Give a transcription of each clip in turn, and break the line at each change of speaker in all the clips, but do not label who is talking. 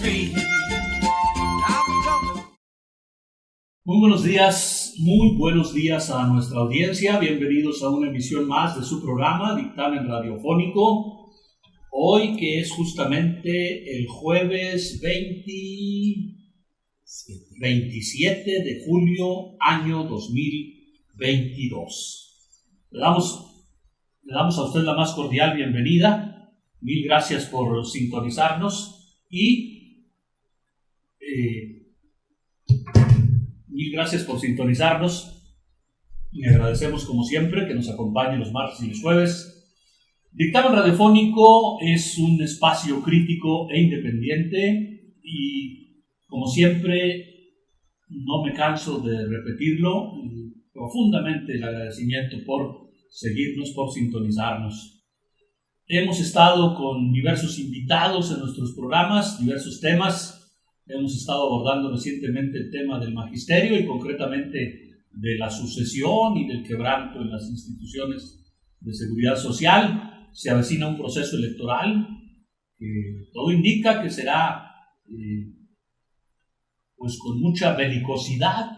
tree.
Muy buenos días a nuestra audiencia. Bienvenidos a una emisión más de su programa Dictamen Radiofónico. Hoy, que es justamente el jueves 27 de julio, año 2022. Le damos a usted la más cordial bienvenida. Mil gracias por sintonizarnos y Le agradecemos como siempre que nos acompañe los martes y los jueves. Dictamen Radiofónico es un espacio crítico e independiente y, como siempre, no me canso de repetirlo, profundamente el agradecimiento por seguirnos, por sintonizarnos. Hemos estado con diversos invitados en nuestros programas, diversos temas. Hemos estado abordando recientemente el tema del magisterio y concretamente de la sucesión y del quebranto en las instituciones de seguridad social. Se avecina un proceso electoral que todo indica que será pues con mucha belicosidad,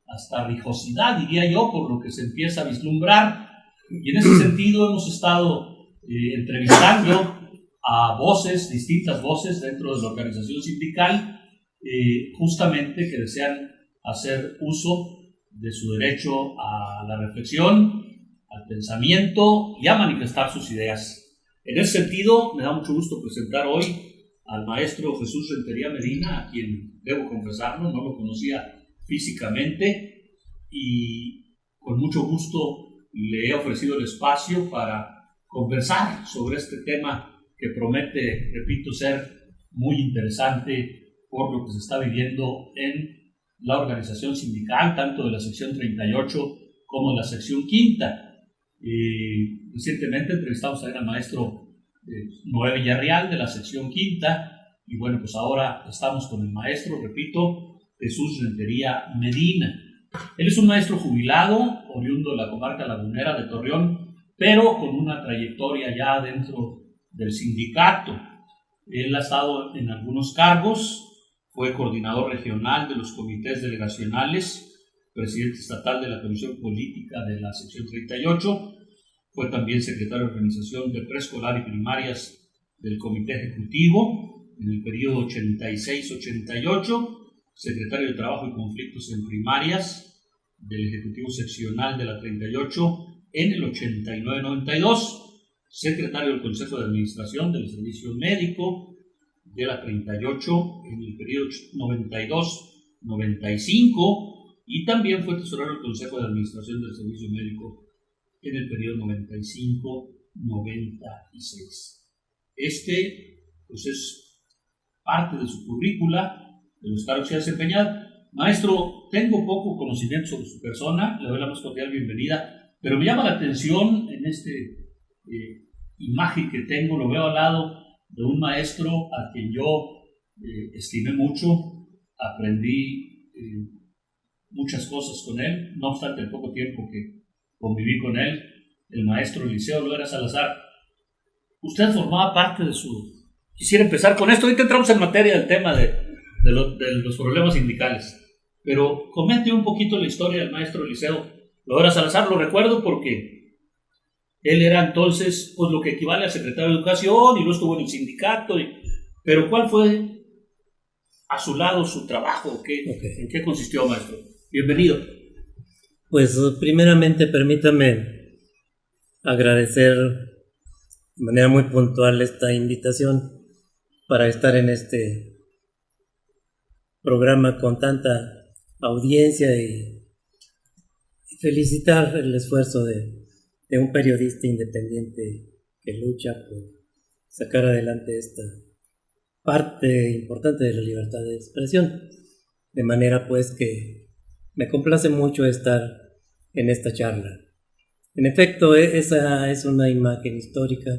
hasta rijosidad, diría yo, por lo que se empieza a vislumbrar. Y en ese sentido hemos estado entrevistando a distintas voces dentro de la organización sindical, justamente que desean hacer uso de su derecho a la reflexión, al pensamiento y a manifestar sus ideas. En ese sentido, me da mucho gusto presentar hoy al maestro Jesús Rentería Medina, a quien debo confesarlo, no lo conocía físicamente y con mucho gusto le he ofrecido el espacio para conversar sobre este tema que promete, repito, ser muy interesante por lo que se está viviendo en la organización sindical, tanto de la sección 38 como de la sección quinta. Recientemente entrevistamos también al maestro Noé Villarreal de la sección quinta y bueno, pues ahora estamos con el maestro, repito, Jesús Rentería Medina. Él es un maestro jubilado, oriundo de la comarca lagunera de Torreón, pero con una trayectoria ya dentro del sindicato. Él ha estado en algunos cargos, fue coordinador regional de los comités delegacionales, presidente estatal de la Comisión Política de la sección 38, fue también secretario de organización de preescolar y primarias del Comité Ejecutivo en el periodo 86-88, secretario de Trabajo y Conflictos en Primarias del Ejecutivo Seccional de la 38 en el 89-92, secretario del Consejo de Administración del Servicio Médico de la 38 en el periodo 92-95 y también fue tesorero del Consejo de Administración del Servicio Médico en el periodo 95-96. Pues es parte de su currícula, de los cargos que ha desempeñado. Maestro, tengo poco conocimiento sobre su persona, le doy la más cordial bienvenida, pero me llama la atención en imagen que tengo, lo veo al lado de un maestro a quien yo estimé mucho, aprendí muchas cosas con él, no obstante el poco tiempo que conviví con él, el maestro Eliseo Loera Salazar. Usted formaba parte de su... Quisiera empezar con esto, ahorita entramos en materia del tema de los problemas sindicales, pero comente un poquito la historia del maestro Eliseo Loera Salazar. Lo recuerdo porque él era entonces pues lo que equivale al secretario de Educación y luego estuvo en el sindicato, pero ¿cuál fue a su lado su trabajo? ¿En qué consistió, maestro? Bienvenido.
Pues primeramente permítame agradecer de manera muy puntual esta invitación para estar en este programa con tanta audiencia y felicitar el esfuerzo de un periodista independiente que lucha por sacar adelante esta parte importante de la libertad de expresión. De manera pues que me complace mucho estar en esta charla. En efecto, esa es una imagen histórica.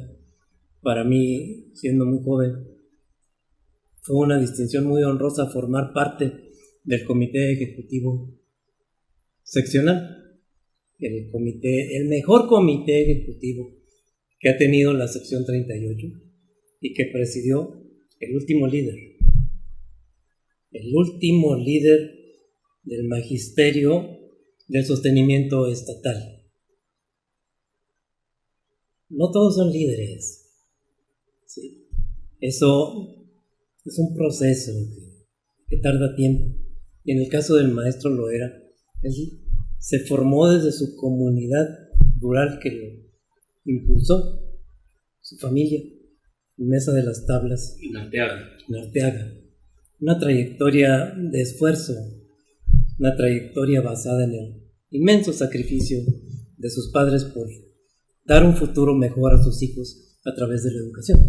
Para mí, siendo muy joven, fue una distinción muy honrosa formar parte del Comité Ejecutivo Seccional, el mejor comité ejecutivo que ha tenido la sección 38 y que presidió el último líder, el último líder del magisterio del sostenimiento estatal. No todos son líderes. Sí. Eso es un proceso que tarda tiempo. Y en el caso del maestro lo era. Él se formó desde su comunidad rural que lo impulsó, su familia, en Mesa de las Tablas,
En Arteaga.
en Arteaga. Una trayectoria de esfuerzo, una trayectoria basada en el inmenso sacrificio de sus padres por dar un futuro mejor a sus hijos a través de la educación.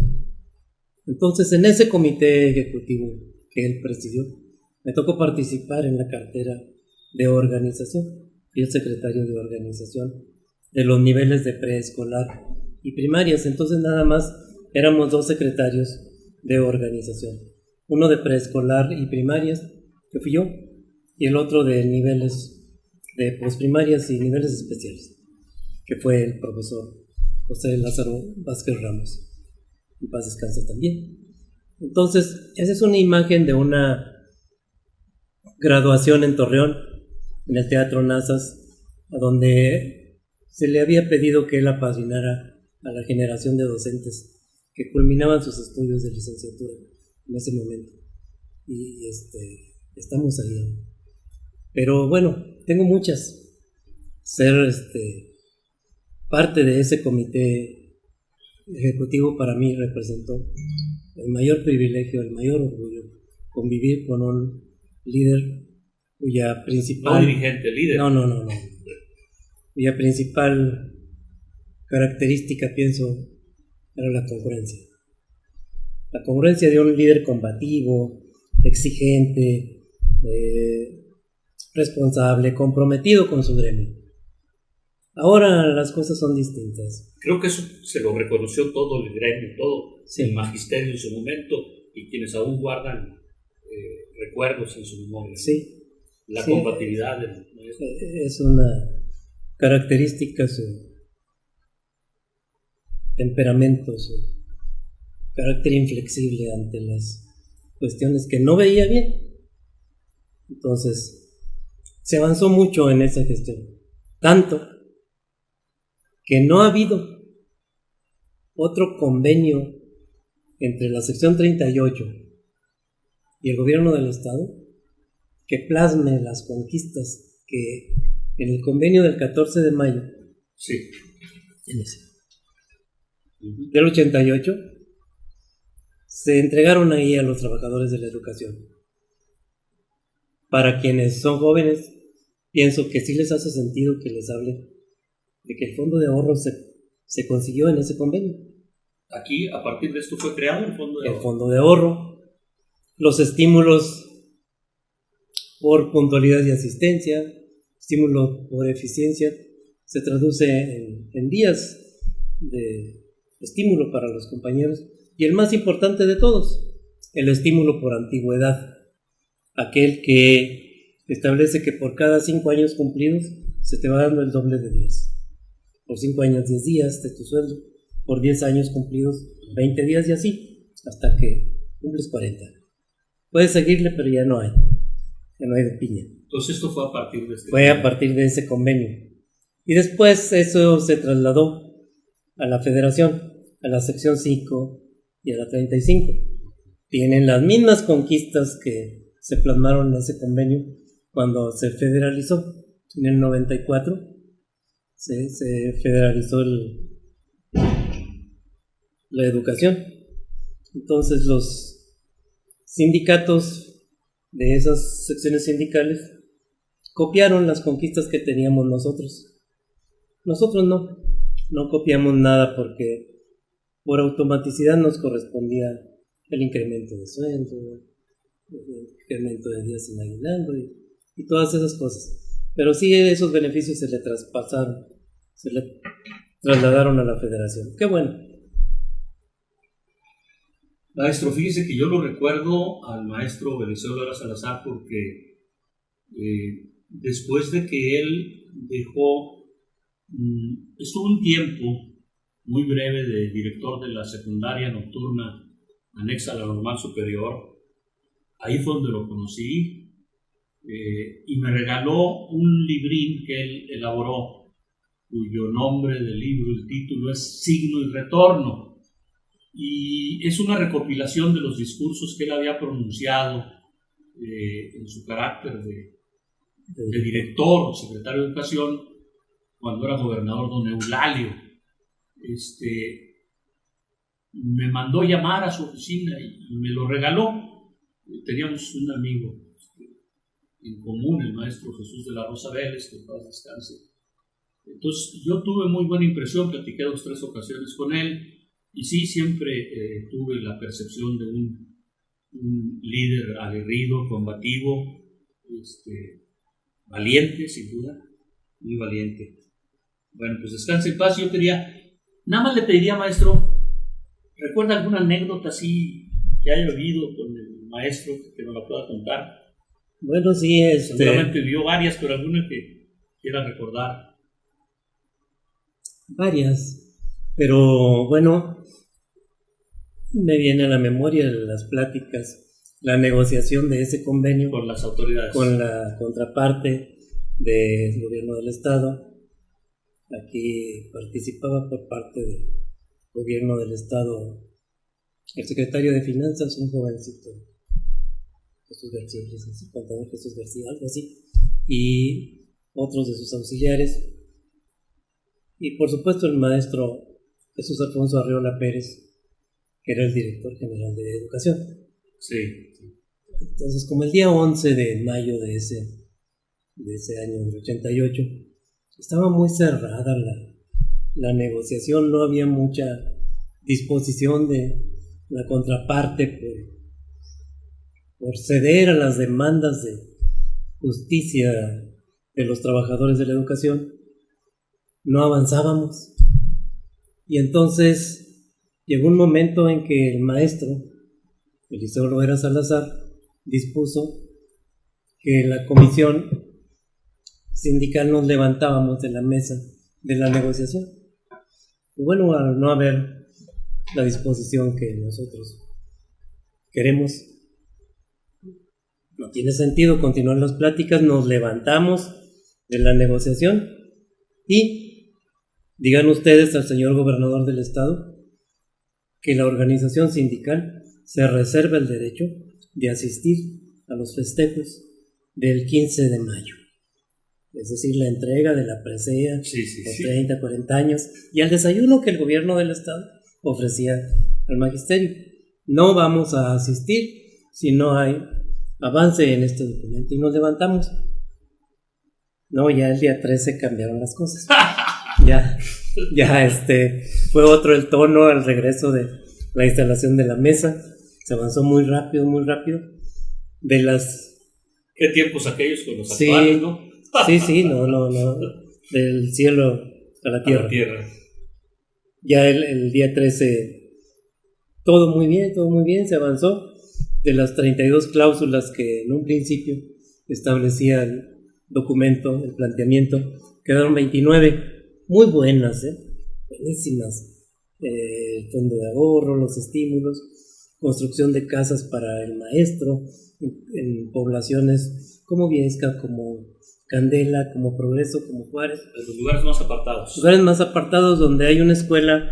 Entonces, en ese comité ejecutivo que él presidió, me tocó participar en la cartera de organización. Fui el secretario de organización de los niveles de preescolar y primarias. Entonces, nada más éramos 2 secretarios de organización. Uno de preescolar y primarias, que fui yo, y el otro de niveles de posprimarias y niveles especiales, que fue el profesor José Lázaro Vázquez Ramos. En paz descanse también. Entonces, esa es una imagen de una graduación en Torreón, en el Teatro Nazas, a donde se le había pedido que él apadrinara a la generación de docentes que culminaban sus estudios de licenciatura en ese momento. Y estamos ahí. Pero bueno, tengo muchas. Ser parte de ese comité ejecutivo para mí representó el mayor privilegio, el mayor orgullo, convivir con un líder cuya principal...
No dirigente, líder.
No. Cuya principal característica, pienso, era la congruencia. La congruencia de un líder combativo, exigente, responsable, comprometido con su gremio. Ahora las cosas son distintas.
Creo que eso se lo reconoció todo el gremio, todo
Sí.
el magisterio en su momento y quienes aún guardan recuerdos en su memoria.
Sí.
La
Sí.
compatibilidad del maestro.
Es una característica, su temperamento, su carácter inflexible ante las cuestiones que no veía bien. Entonces, se avanzó mucho en esa gestión. Tanto que no ha habido otro convenio entre la sección 38 y el gobierno del estado que plasme las conquistas que en el convenio del 14 de mayo
Sí.
del 88 se entregaron ahí a los trabajadores de la educación. Para quienes son jóvenes, pienso que sí les hace sentido que les hable de que el fondo de ahorro se consiguió en ese convenio.
Aquí, a partir de esto, fue creado el fondo de
El
ahorro.
fondo de ahorro, los estímulos por puntualidad y asistencia, estímulo por eficiencia, se traduce en días de estímulo para los compañeros, y el más importante de todos, el estímulo por antigüedad, aquel que establece que por cada 5 años cumplidos se te va dando el doble de días. Por 5 años 10 días de tu sueldo, por 10 años cumplidos 20 días y así, hasta que cumples 40. Puedes seguirle, pero ya no hay de piña.
Entonces esto fue a partir de este
Fue a partir de ese convenio. Y después eso se trasladó a la federación, a la sección 5 y a la 35. Tienen las mismas conquistas que se plasmaron en ese convenio cuando se federalizó. En el 94 se federalizó la educación. Entonces los sindicatos de esas secciones sindicales copiaron las conquistas que teníamos nosotros. Nosotros no copiamos nada porque por automaticidad nos correspondía el incremento de sueldo, el incremento de días sin aguinaldo y todas esas cosas. Pero sí, esos beneficios se le traspasaron, se le trasladaron a la federación. ¡Qué bueno!
Maestro, fíjese que yo lo recuerdo al maestro Eliseo Lara Salazar porque después de que él dejó, estuvo un tiempo muy breve de director de la secundaria nocturna anexa a la normal superior, Ahí fue donde lo conocí, y me regaló un librín que él elaboró, cuyo nombre del libro, el título es Signo y Retorno, y es una recopilación de los discursos que él había pronunciado en su carácter de director, secretario de Educación, cuando era gobernador don Eulalio. Me mandó llamar a su oficina y me lo regaló. Teníamos un amigo en común, el maestro Jesús de la Rosa Vélez, que en paz descanse. Entonces yo tuve muy buena impresión, platiqué 2 o 3 ocasiones con él, y sí, siempre tuve la percepción de un líder aguerrido, combativo, valiente, sin duda, muy valiente. Bueno, pues descanse en paz. Yo nada más le pediría, maestro, ¿recuerda alguna anécdota así que haya vivido con el maestro que nos la pueda contar?
Bueno, sí,
seguramente vio varias, pero alguna que quiera recordar.
Varias, pero bueno, me viene a la memoria las pláticas, la negociación de ese convenio
con las autoridades,
con la contraparte del gobierno del estado. Aquí participaba por parte del gobierno del estado el secretario de Finanzas, un jovencito, Jesús García, contador Jesús García, algo así, y otros de sus auxiliares, y por supuesto el maestro Jesús Alfonso Arreola Pérez, que era el director general de Educación.
Sí.
Entonces, como el día 11 de mayo de ese año del 88, estaba muy cerrada la negociación, no había mucha disposición de la contraparte por ceder a las demandas de justicia de los trabajadores de la educación. No avanzábamos. Y entonces llegó un momento en que el maestro Eliseo Loera Salazar dispuso que la comisión sindical nos levantábamos de la mesa de la negociación. Y bueno, al no haber la disposición que nosotros queremos, no tiene sentido continuar las pláticas, nos levantamos de la negociación y digan ustedes al señor gobernador del estado que la organización sindical se reserva el derecho de asistir a los festejos del 15 de mayo. Es decir, la entrega de la presea por 30, 40 años y al desayuno que el gobierno del estado ofrecía al magisterio. No vamos a asistir si no hay avance en este documento. Y nos levantamos. No, ya el día 13 cambiaron las cosas. Ya fue otro el tono al regreso de la instalación de la mesa. Se avanzó muy rápido, muy rápido.
¿Qué tiempos aquellos con los actuales, no?
Sí, no. Del cielo a la tierra. Ya el día 13, todo muy bien, se avanzó. De las 32 cláusulas que en un principio establecía el documento, el planteamiento, quedaron 29, muy buenas, buenísimas. El fondo de ahorro, los estímulos, construcción de casas para el maestro en poblaciones como Viesca, como Candela, como Progreso, como Juárez.
Los lugares más apartados.
Lugares más apartados donde hay una escuela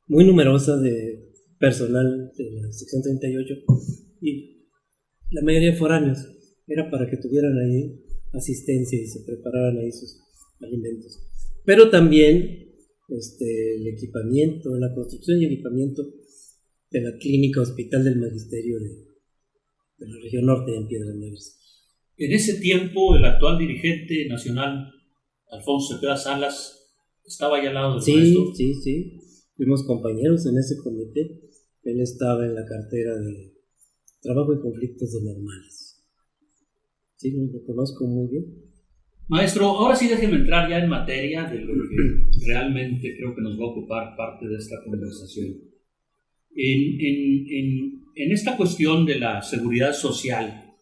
muy numerosa de personal de la sección 38 y la mayoría foráneos. Era para que tuvieran ahí asistencia y se prepararan ahí sus alimentos. Pero también el equipamiento, la construcción y equipamiento de la clínica hospital del magisterio de la región norte en Piedras Negras.
En ese tiempo, el actual dirigente nacional, Alfonso Cepeda Salas, estaba allá al lado del maestro.
Sí. Fuimos compañeros en ese comité. Él estaba en la cartera de Trabajo y Conflictos de Normales. Sí, lo conozco muy bien.
Maestro, ahora sí déjeme entrar ya en materia de lo que realmente creo que nos va a ocupar parte de esta conversación. En esta cuestión de la seguridad social,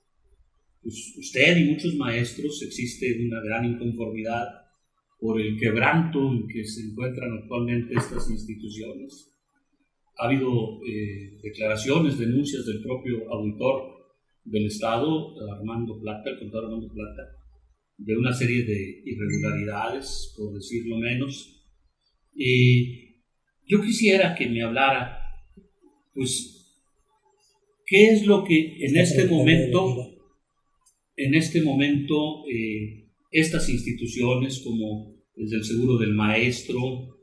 pues usted y muchos maestros existe una gran inconformidad por el quebranto en que se encuentran actualmente estas instituciones. Ha habido declaraciones, denuncias del propio auditor del Estado, Armando Plata, el contador Armando Plata, de una serie de irregularidades, por decirlo menos. Yo quisiera que me hablara, pues, qué es lo que en este momento estas instituciones como el del Seguro del Maestro,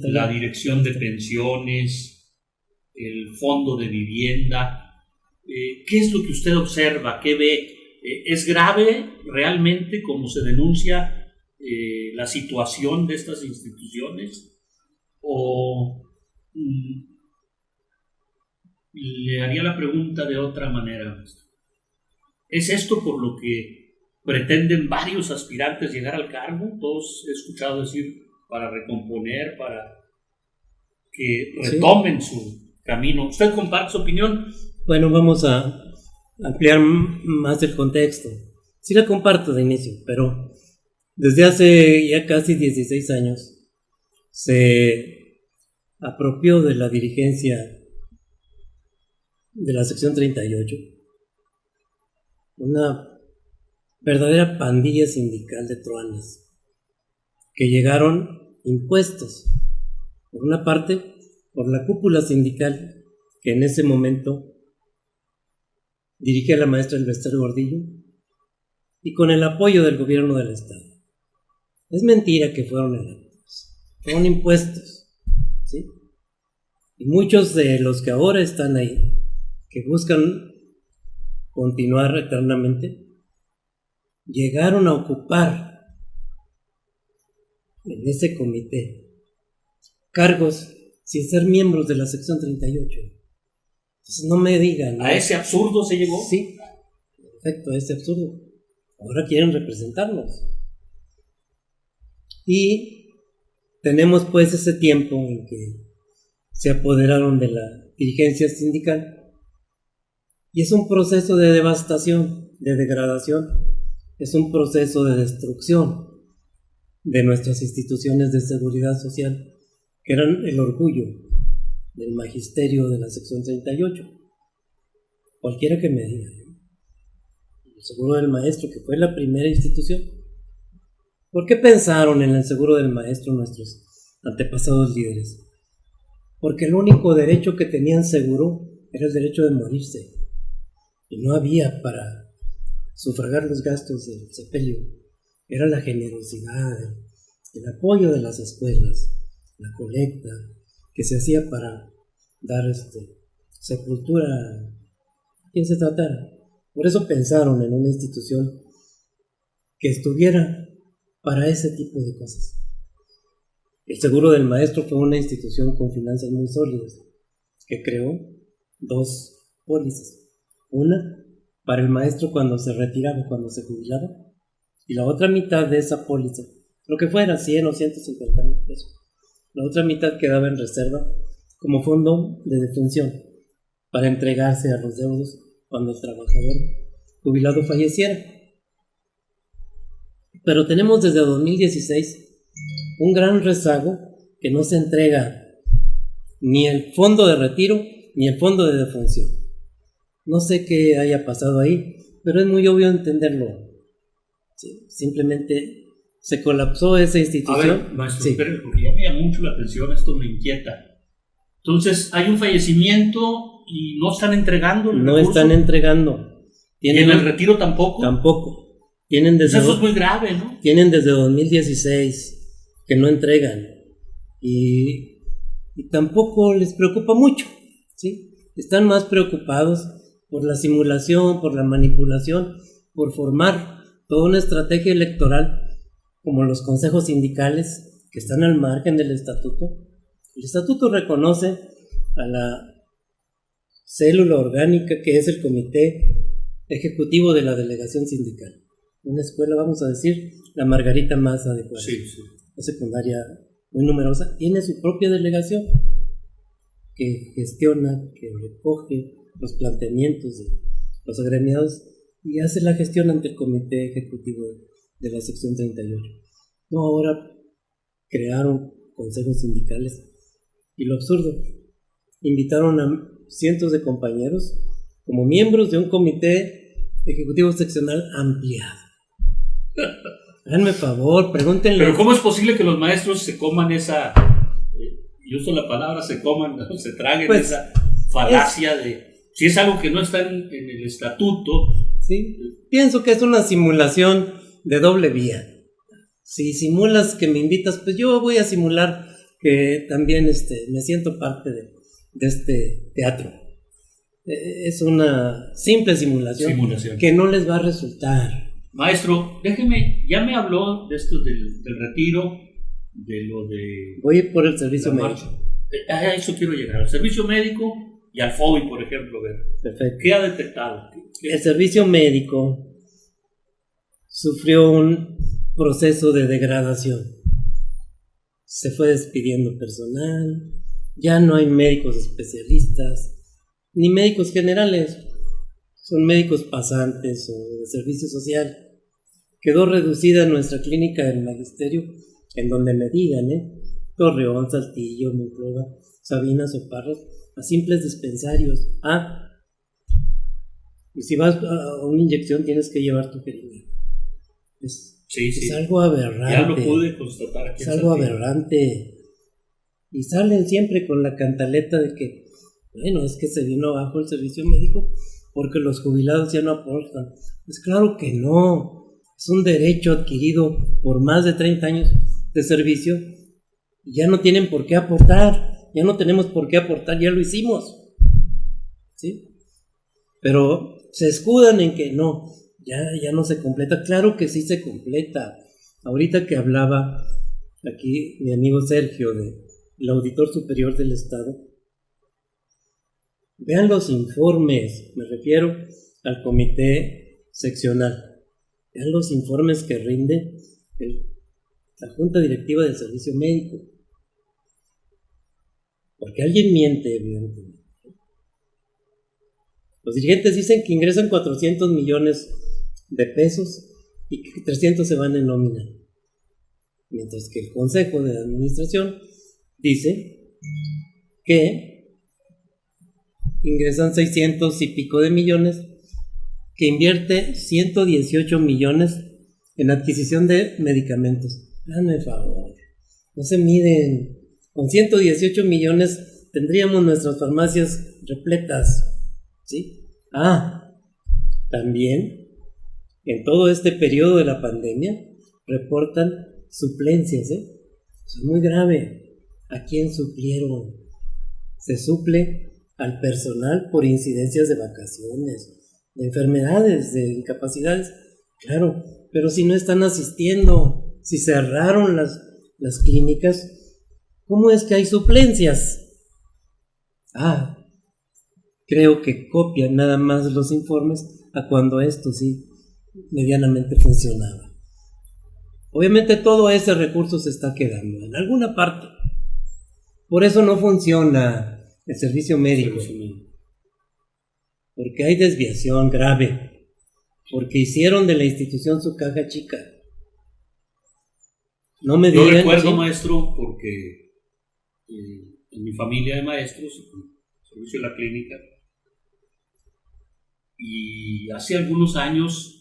la Dirección de Pensiones, el Fondo de Vivienda, ¿qué es lo que usted observa? ¿Qué ve? ¿Es grave realmente como se denuncia la situación de estas instituciones? ¿O le haría la pregunta de otra manera? ¿Es esto por lo que pretenden varios aspirantes llegar al cargo? Todos he escuchado decir para recomponer, para que retomen su camino. ¿Usted comparte su opinión?
Bueno, vamos a ampliar más el contexto. Sí la comparto de inicio, pero desde hace ya casi 16 años se apropió de la dirigencia de la sección 38 una verdadera pandilla sindical de truanes que llegaron impuestos, por una parte, por la cúpula sindical que en ese momento dirigía la maestra Elbester Gordillo, y con el apoyo del gobierno del Estado. Es mentira que fueron electos, fueron impuestos, ¿sí? Y muchos de los que ahora están ahí, que buscan continuar eternamente, llegaron a ocupar en ese comité cargos sin ser miembros de la sección 38. Entonces no me digan, ¿no?
¿A ese absurdo se llegó?
Sí, perfecto, a ese absurdo. Ahora quieren representarnos. Y tenemos pues ese tiempo en que se apoderaron de la dirigencia sindical. Y es un proceso de devastación, de degradación, es un proceso de destrucción de nuestras instituciones de seguridad social, que eran el orgullo del magisterio de la sección 38. Cualquiera que me diga, el seguro del maestro, que fue la primera institución. ¿Por qué pensaron en el seguro del maestro nuestros antepasados líderes? Porque el único derecho que tenían seguro era el derecho de morirse. Y no había para sufragar los gastos del sepelio. Era la generosidad, el apoyo de las escuelas, la colecta que se hacía para dar sepultura a quien se tratara. Por eso pensaron en una institución que estuviera para ese tipo de cosas. El seguro del maestro fue una institución con finanzas muy sólidas que creó dos pólizas. Una para el maestro cuando se retiraba, cuando se jubilaba, y la otra mitad de esa póliza, lo que fuera 100 o 150 mil pesos, la otra mitad quedaba en reserva como fondo de defunción para entregarse a los deudos cuando el trabajador jubilado falleciera. Pero tenemos desde 2016 un gran rezago que no se entrega ni el fondo de retiro ni el fondo de defunción. No sé qué haya pasado ahí, pero es muy obvio entenderlo. Sí, simplemente se colapsó esa institución.
A ver, maestro, espere, porque ya me llama mucho la atención, esto me inquieta. Entonces, hay un fallecimiento y no están entregando.
No están entregando.
¿Y en el retiro tampoco?
Tampoco. Tienen desde
eso es muy grave, ¿no?
Tienen desde 2016 que no entregan. Y tampoco les preocupa mucho, ¿sí? Están más preocupados por la simulación, por la manipulación, por formar toda una estrategia electoral, como los consejos sindicales que están al margen del estatuto. El estatuto reconoce a la célula orgánica que es el comité ejecutivo de la delegación sindical. Una escuela, vamos a decir, la Margarita más adecuada.
Sí, sí.
Una secundaria muy numerosa, tiene su propia delegación que gestiona, que recoge los planteamientos de los agremiados y hace la gestión ante el comité ejecutivo de la sección 38. No, ahora crearon consejos sindicales y lo absurdo invitaron a cientos de compañeros como miembros de un comité ejecutivo seccional ampliado. Háganme favor, pregúntenle.
Pero ¿cómo es posible que los maestros se coman esa, yo uso la palabra, se coman, ¿no? Se traguen
Pues,
esa falacia de, si es algo que no está en el estatuto?
Sí, pienso que es una simulación de doble vía. Si simulas que me invitas, pues yo voy a simular que también me siento parte de este teatro. Es una simple simulación que no les va a resultar.
Maestro, déjeme, ya me habló de esto del retiro, de lo de...
Voy a ir por el servicio médico.
A eso quiero llegar, al servicio médico y al FOBI, por ejemplo.
Perfecto.
¿Qué ha detectado?
El servicio médico sufrió un proceso de degradación. Se fue despidiendo personal, ya no hay médicos especialistas, ni médicos generales, son médicos pasantes o de servicio social. Quedó reducida nuestra clínica del magisterio, en donde me digan, Torreón, Saltillo, Monclova, Sabinas o Parras, a simples dispensarios. Y si vas a una inyección tienes que llevar tu jeringa. Es algo aberrante.
Ya lo pude constatar aquí.
Es algo aberrante. Y salen siempre con la cantaleta de que, bueno, es que se vino abajo el servicio médico porque los jubilados ya no aportan. Pues claro que no. Es un derecho adquirido por más de 30 años de servicio. Y ya no tienen por qué aportar. Ya no tenemos por qué aportar, ya lo hicimos. ¿Sí? Pero se escudan en que no. Ya no se completa. Claro que sí se completa. Ahorita que hablaba aquí mi amigo Sergio, el auditor superior del Estado, vean los informes, me refiero al comité seccional, vean los informes que rinde la Junta Directiva del Servicio Médico. Porque alguien miente, evidentemente. Los dirigentes dicen que ingresan 400 millones de pesos y que 300 se van en nómina, mientras que el Consejo de Administración dice que ingresan 600 y pico de millones, que invierte 118 millones en adquisición de medicamentos. Háganme el favor, no se miden. Con 118 millones tendríamos nuestras farmacias repletas, ¿sí? También en todo este periodo de la pandemia reportan suplencias, Eso es muy grave. ¿A quién suplieron? Se suple al personal por incidencias de vacaciones, de enfermedades, de incapacidades, claro, pero si no están asistiendo, si cerraron las clínicas, ¿cómo es que hay suplencias? Creo que copian nada más los informes a cuando esto sí medianamente funcionaba. Obviamente todo ese recurso se está quedando en alguna parte. Por eso no funciona el servicio médico. Porque hay desviación grave. Porque hicieron de la institución su caja chica. No me digan.
Yo recuerdo, maestro, porque en mi familia de maestros, servicio de la clínica, y hace algunos años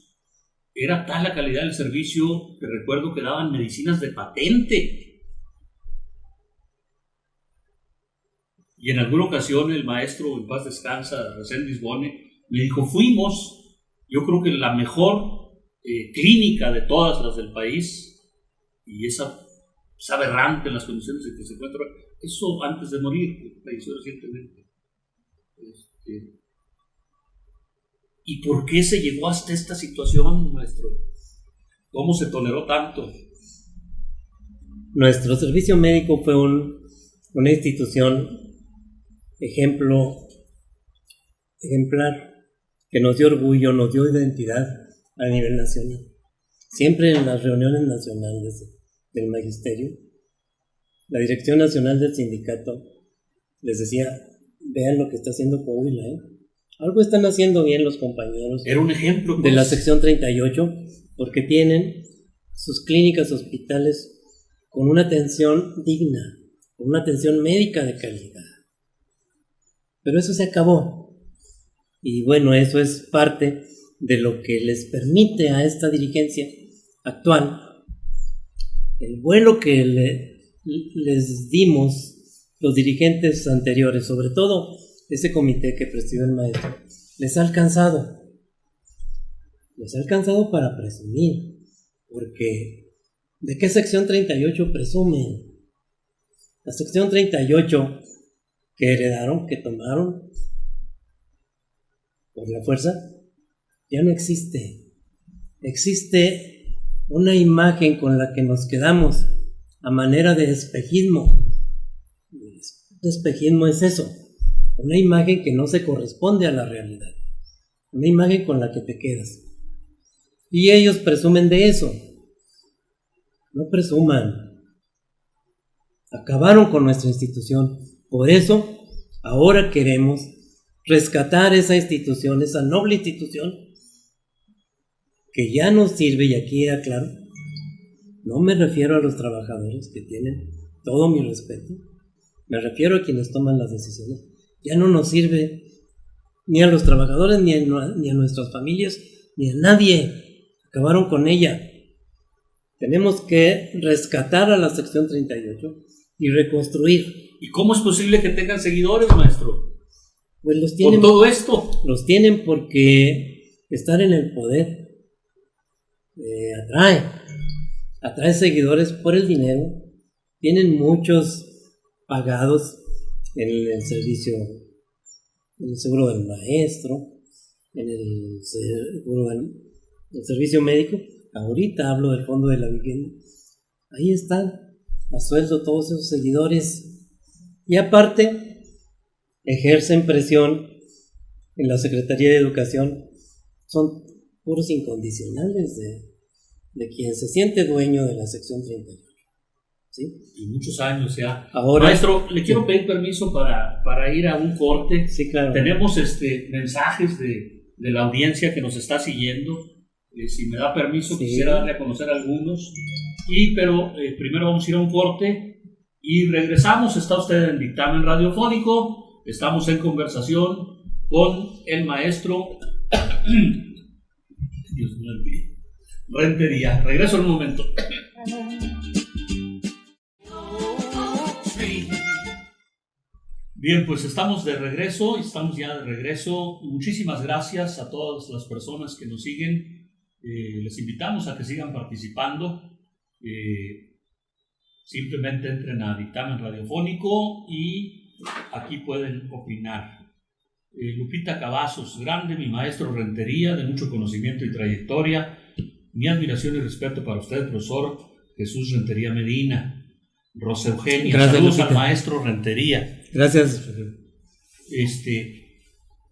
era tal la calidad del servicio que recuerdo que daban medicinas de patente. Y en alguna ocasión el maestro, en paz descansa, Reséndiz Bone, me dijo, fuimos, yo creo que la mejor clínica de todas las del país, y es aberrante en las condiciones en que se encuentra, eso antes de morir, falleció recientemente. ¿Y por qué se llegó hasta esta situación, maestro? ¿Cómo se toleró tanto?
Nuestro servicio médico fue una institución ejemplar, que nos dio orgullo, nos dio identidad a nivel nacional. Siempre en las reuniones nacionales del magisterio, la dirección nacional del sindicato les decía, vean lo que está haciendo Coahuila, Algo están haciendo bien los compañeros.
Era un ejemplo
de la sección 38, porque tienen sus clínicas, hospitales con una atención digna, con una atención médica de calidad. Pero eso se acabó. Y bueno, eso es parte de lo que les permite a esta dirigencia actual el vuelo que les dimos los dirigentes anteriores, sobre todo ese comité que presidió el maestro, les ha alcanzado. Les ha alcanzado para presumir, porque ¿de qué sección 38 presumen? La sección 38 que heredaron, que tomaron por la fuerza, ya no existe. Existe una imagen con la que nos quedamos a manera de espejismo. El espejismo es eso, una imagen que no se corresponde a la realidad, una imagen con la que te quedas. Y ellos presumen de eso. No presuman. Acabaron con nuestra institución. Por eso, ahora queremos rescatar esa institución, esa noble institución, que ya nos sirve, y aquí aclaro, no me refiero a los trabajadores, que tienen todo mi respeto, me refiero a quienes toman las decisiones. Ya no nos sirve ni a los trabajadores, ni a nuestras familias, ni a nadie. Acabaron con ella. Tenemos que rescatar a la sección 38 y reconstruir.
¿Y cómo es posible que tengan seguidores, maestro?
Pues los tienen,
por todo esto.
Los tienen porque estar en el poder atrae seguidores por el dinero. Tienen muchos pagados en el servicio, en el seguro del maestro, en el seguro del servicio médico. Ahorita hablo del fondo de la vivienda. Ahí están a sueldo todos esos seguidores, y aparte ejercen presión en la Secretaría de Educación. Son puros incondicionales de quien se siente dueño de la sección 38. ¿Sí?
Y muchos años ya.
Ahora,
maestro, le quiero pedir permiso para ir a un corte.
Sí, claro.
Tenemos mensajes de la audiencia que nos está siguiendo. Si me da permiso, sí, quisiera darle a conocer algunos. Pero primero vamos a ir a un corte y regresamos. Está usted en Dictamen Radiofónico. Estamos en conversación con el maestro Dios mío, Rentería. Regreso en un momento. Bien, pues estamos de regreso, Muchísimas gracias a todas las personas que nos siguen. Les invitamos a que sigan participando. Simplemente entren a Dictamen Radiofónico y aquí pueden opinar. Lupita Cavazos, grande mi maestro Rentería, de mucho conocimiento y trayectoria. Mi admiración y respeto para usted, profesor Jesús Rentería Medina. Rosa Eugenia,
gracias,
saludos
Lupita.
Al maestro Rentería.
Gracias.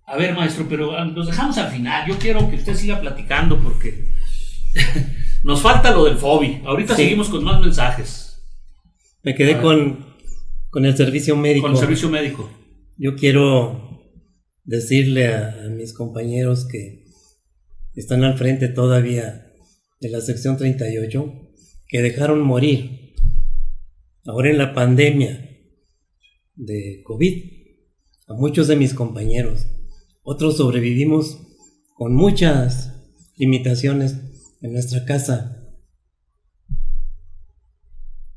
A ver, maestro, pero nos dejamos al final. Yo quiero que usted siga platicando porque nos falta lo del FOBI. Ahorita sí, seguimos con más mensajes.
Me quedé con el servicio médico.
Con el servicio médico.
Yo quiero decirle a mis compañeros que están al frente todavía de la sección 38, que dejaron morir ahora en la pandemia de COVID a muchos de mis compañeros. Otros sobrevivimos con muchas limitaciones en nuestra casa,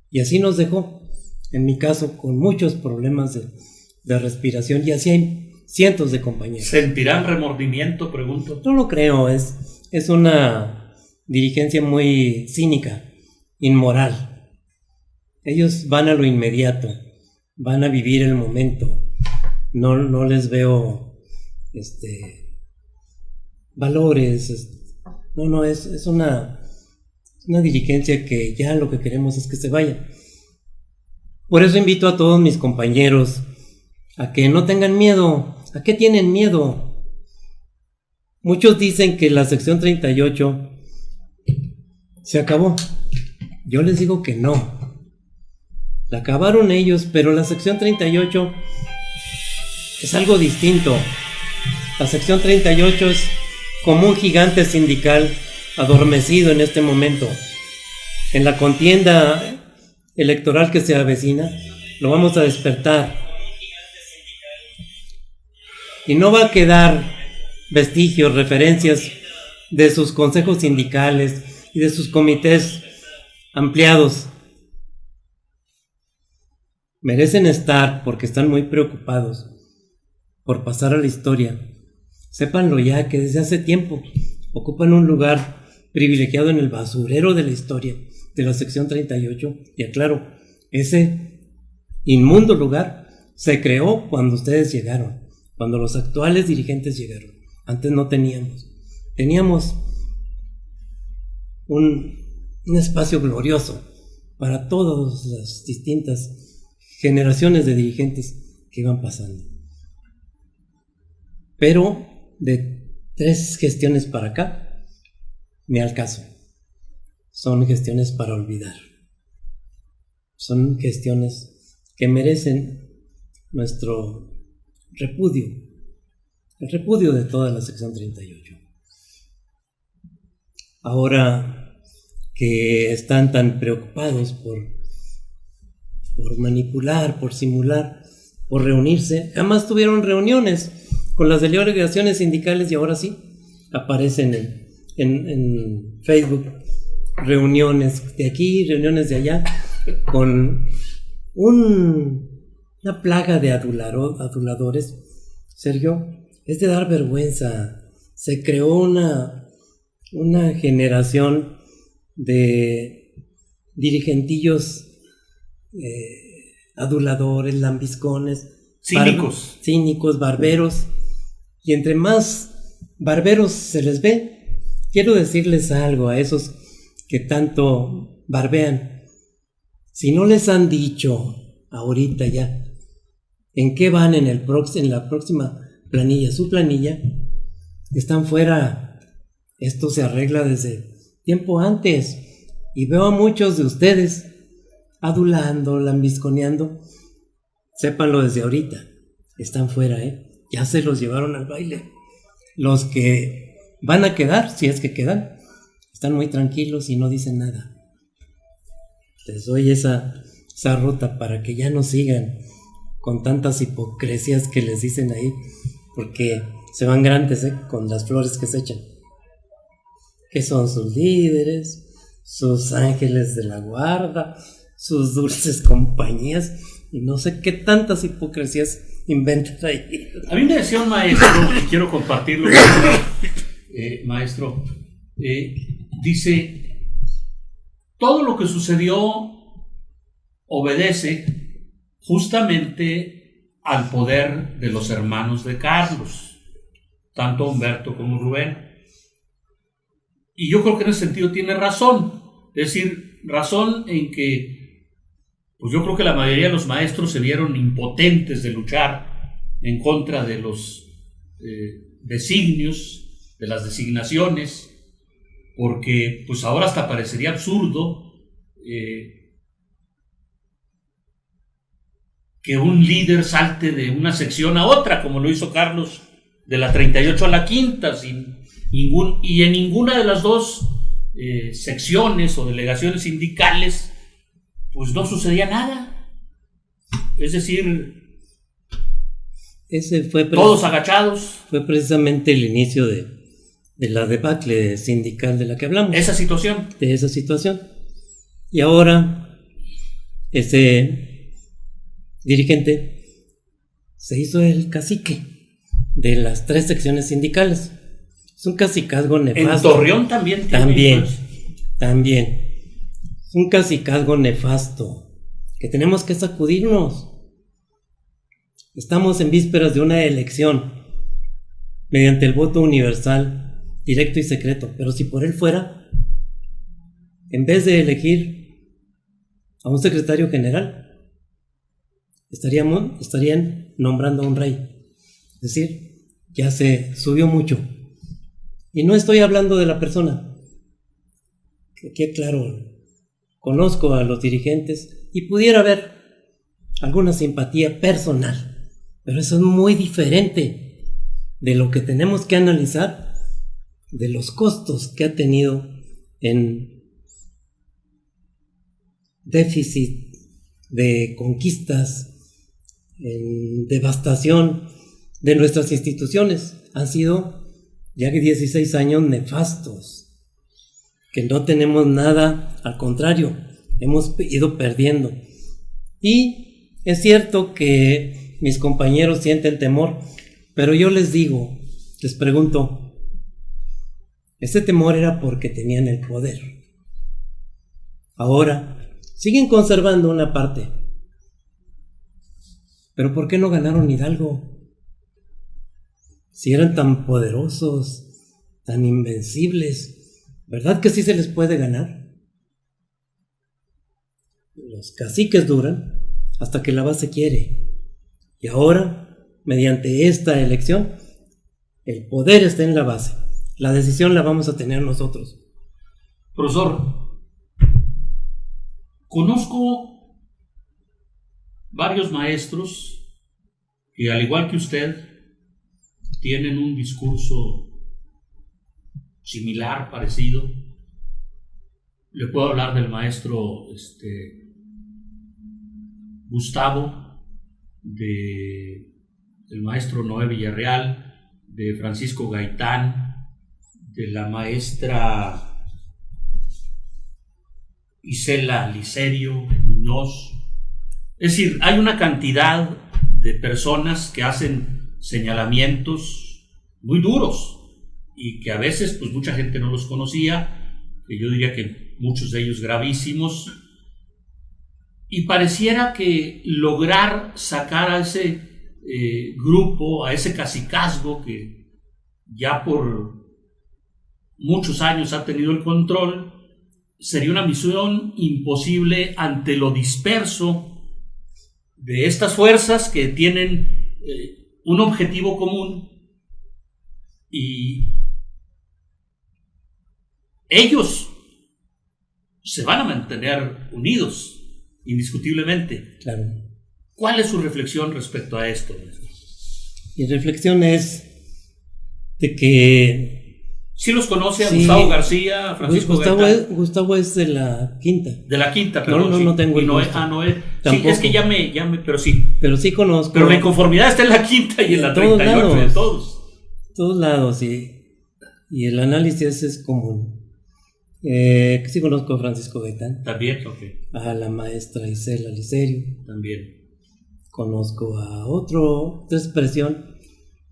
y así nos dejó, en mi caso, con muchos problemas de respiración, y así hay cientos de compañeros.
¿Sentirán remordimiento? Pregunto.
No lo creo, es una dirigencia muy cínica, inmoral. Ellos van a lo inmediato, van a vivir el momento. No les veo valores. No, es una dirigencia que ya lo que queremos es que se vaya. Por eso invito a todos mis compañeros a que no tengan miedo. ¿A qué tienen miedo? Muchos dicen que la sección 38 se acabó. Yo les digo que no. La acabaron ellos, pero la sección 38 es algo distinto. La sección 38 es como un gigante sindical adormecido en este momento. En la contienda electoral que se avecina, lo vamos a despertar. y no va a quedar vestigios, referencias de sus consejos sindicales y de sus comités ampliados. Merecen estar porque están muy preocupados por pasar a la historia. Sépanlo ya que desde hace tiempo ocupan un lugar privilegiado en el basurero de la historia de la sección 38. Y aclaro, ese inmundo lugar se creó cuando ustedes llegaron, cuando los actuales dirigentes llegaron. Antes no teníamos. Teníamos un espacio glorioso para todas las distintas generaciones de dirigentes que iban pasando. Pero de 3 gestiones para acá, ni al caso. Son gestiones para olvidar. Son gestiones que merecen nuestro repudio, el repudio de toda la sección 38. Ahora que están tan preocupados por manipular, por simular, por reunirse, jamás tuvieron reuniones con las delegaciones sindicales y ahora sí aparecen en Facebook reuniones de aquí, reuniones de allá, con una plaga de aduladores. Sergio, es de dar vergüenza. Se creó una generación de dirigentillos aduladores, lambiscones, cínicos, barberos, y entre más barberos se les ve, quiero decirles algo a esos que tanto barbean. Si no les han dicho ahorita ya en qué van en la próxima planilla, su planilla, están fuera. Esto se arregla desde tiempo antes, y veo a muchos de ustedes adulando, lambisconeando. Sépanlo desde ahorita, están fuera, ya se los llevaron al baile. Los que van a quedar, si es que quedan, están muy tranquilos y no dicen nada. Les doy esa ruta para que ya no sigan con tantas hipocresías que les dicen ahí, porque se van grandes con las flores que se echan, que son sus líderes, sus ángeles de la guarda, sus dulces compañías, y no sé qué tantas hipocresías inventan ahí.
A mí me decía un maestro, y quiero compartirlo con maestro, dice, todo lo que sucedió obedece justamente al poder de los hermanos de Carlos, tanto Humberto como Rubén. Y yo creo que en ese sentido tiene razón, es decir, razón en que pues yo creo que la mayoría de los maestros se vieron impotentes de luchar en contra de los designios, de las designaciones, porque pues ahora hasta parecería absurdo que un líder salte de una sección a otra, como lo hizo Carlos, de la 38 a la quinta, y en ninguna de las dos secciones o delegaciones sindicales pues no sucedía nada. Es decir, todos agachados.
Fue precisamente el inicio de la debacle sindical de la que hablamos.
De esa situación.
Y ahora ese dirigente se hizo el cacique de las 3 secciones sindicales. Es un cacicazgo nefasto.
En Torreón también.
También. Es un cacicazgo nefasto que tenemos que sacudirnos. Estamos en vísperas de una elección mediante el voto universal, directo y secreto. Pero si por él fuera, en vez de elegir a un secretario general, estarían nombrando a un rey. Es decir, ya se subió mucho. Y no estoy hablando de la persona. Que quede claro, conozco a los dirigentes y pudiera haber alguna simpatía personal, pero eso es muy diferente de lo que tenemos que analizar, de los costos que ha tenido en déficit de conquistas, en devastación de nuestras instituciones. Han sido ya que 16 años nefastos, que no tenemos nada, al contrario, hemos ido perdiendo. Y es cierto que mis compañeros sienten temor, pero yo les digo, les pregunto, ese temor era porque tenían el poder. Ahora siguen conservando una parte, pero ¿por qué no ganaron Hidalgo? Si eran tan poderosos, tan invencibles, ¿verdad que sí se les puede ganar? Los caciques duran hasta que la base quiere. Y ahora, mediante esta elección, el poder está en la base. La decisión la vamos a tener nosotros.
Profesor, conozco varios maestros que, al igual que usted, tienen un discurso similar, parecido. Le puedo hablar del maestro Gustavo, del maestro Noé Villarreal, de Francisco Gaitán, de la maestra Isela Licerio Muñoz. Es decir, hay una cantidad de personas que hacen señalamientos muy duros y que a veces pues mucha gente no los conocía, que yo diría que muchos de ellos gravísimos, y pareciera que lograr sacar a ese grupo, a ese cacicazgo que ya por muchos años ha tenido el control, sería una misión imposible ante lo disperso de estas fuerzas que tienen un objetivo común, y ellos se van a mantener unidos indiscutiblemente.
Claro.
¿Cuál es su reflexión respecto a esto?
Mi reflexión es de que
¿Sí los conoce a
sí,
Gustavo García, a Francisco Gaitán?
Gustavo es de la quinta.
De la quinta, perdón.
No tengo el
Noé,
gusto.
Noé.
Tampoco.
Sí, es que ya me, pero sí.
Pero sí conozco.
Pero la inconformidad está en la quinta y en la 38, de todos.
Todos lados, y el análisis es común. Sí conozco a Francisco Gaitán.
También, ok.
A la maestra Isela Licerio.
También.
Conozco a otra expresión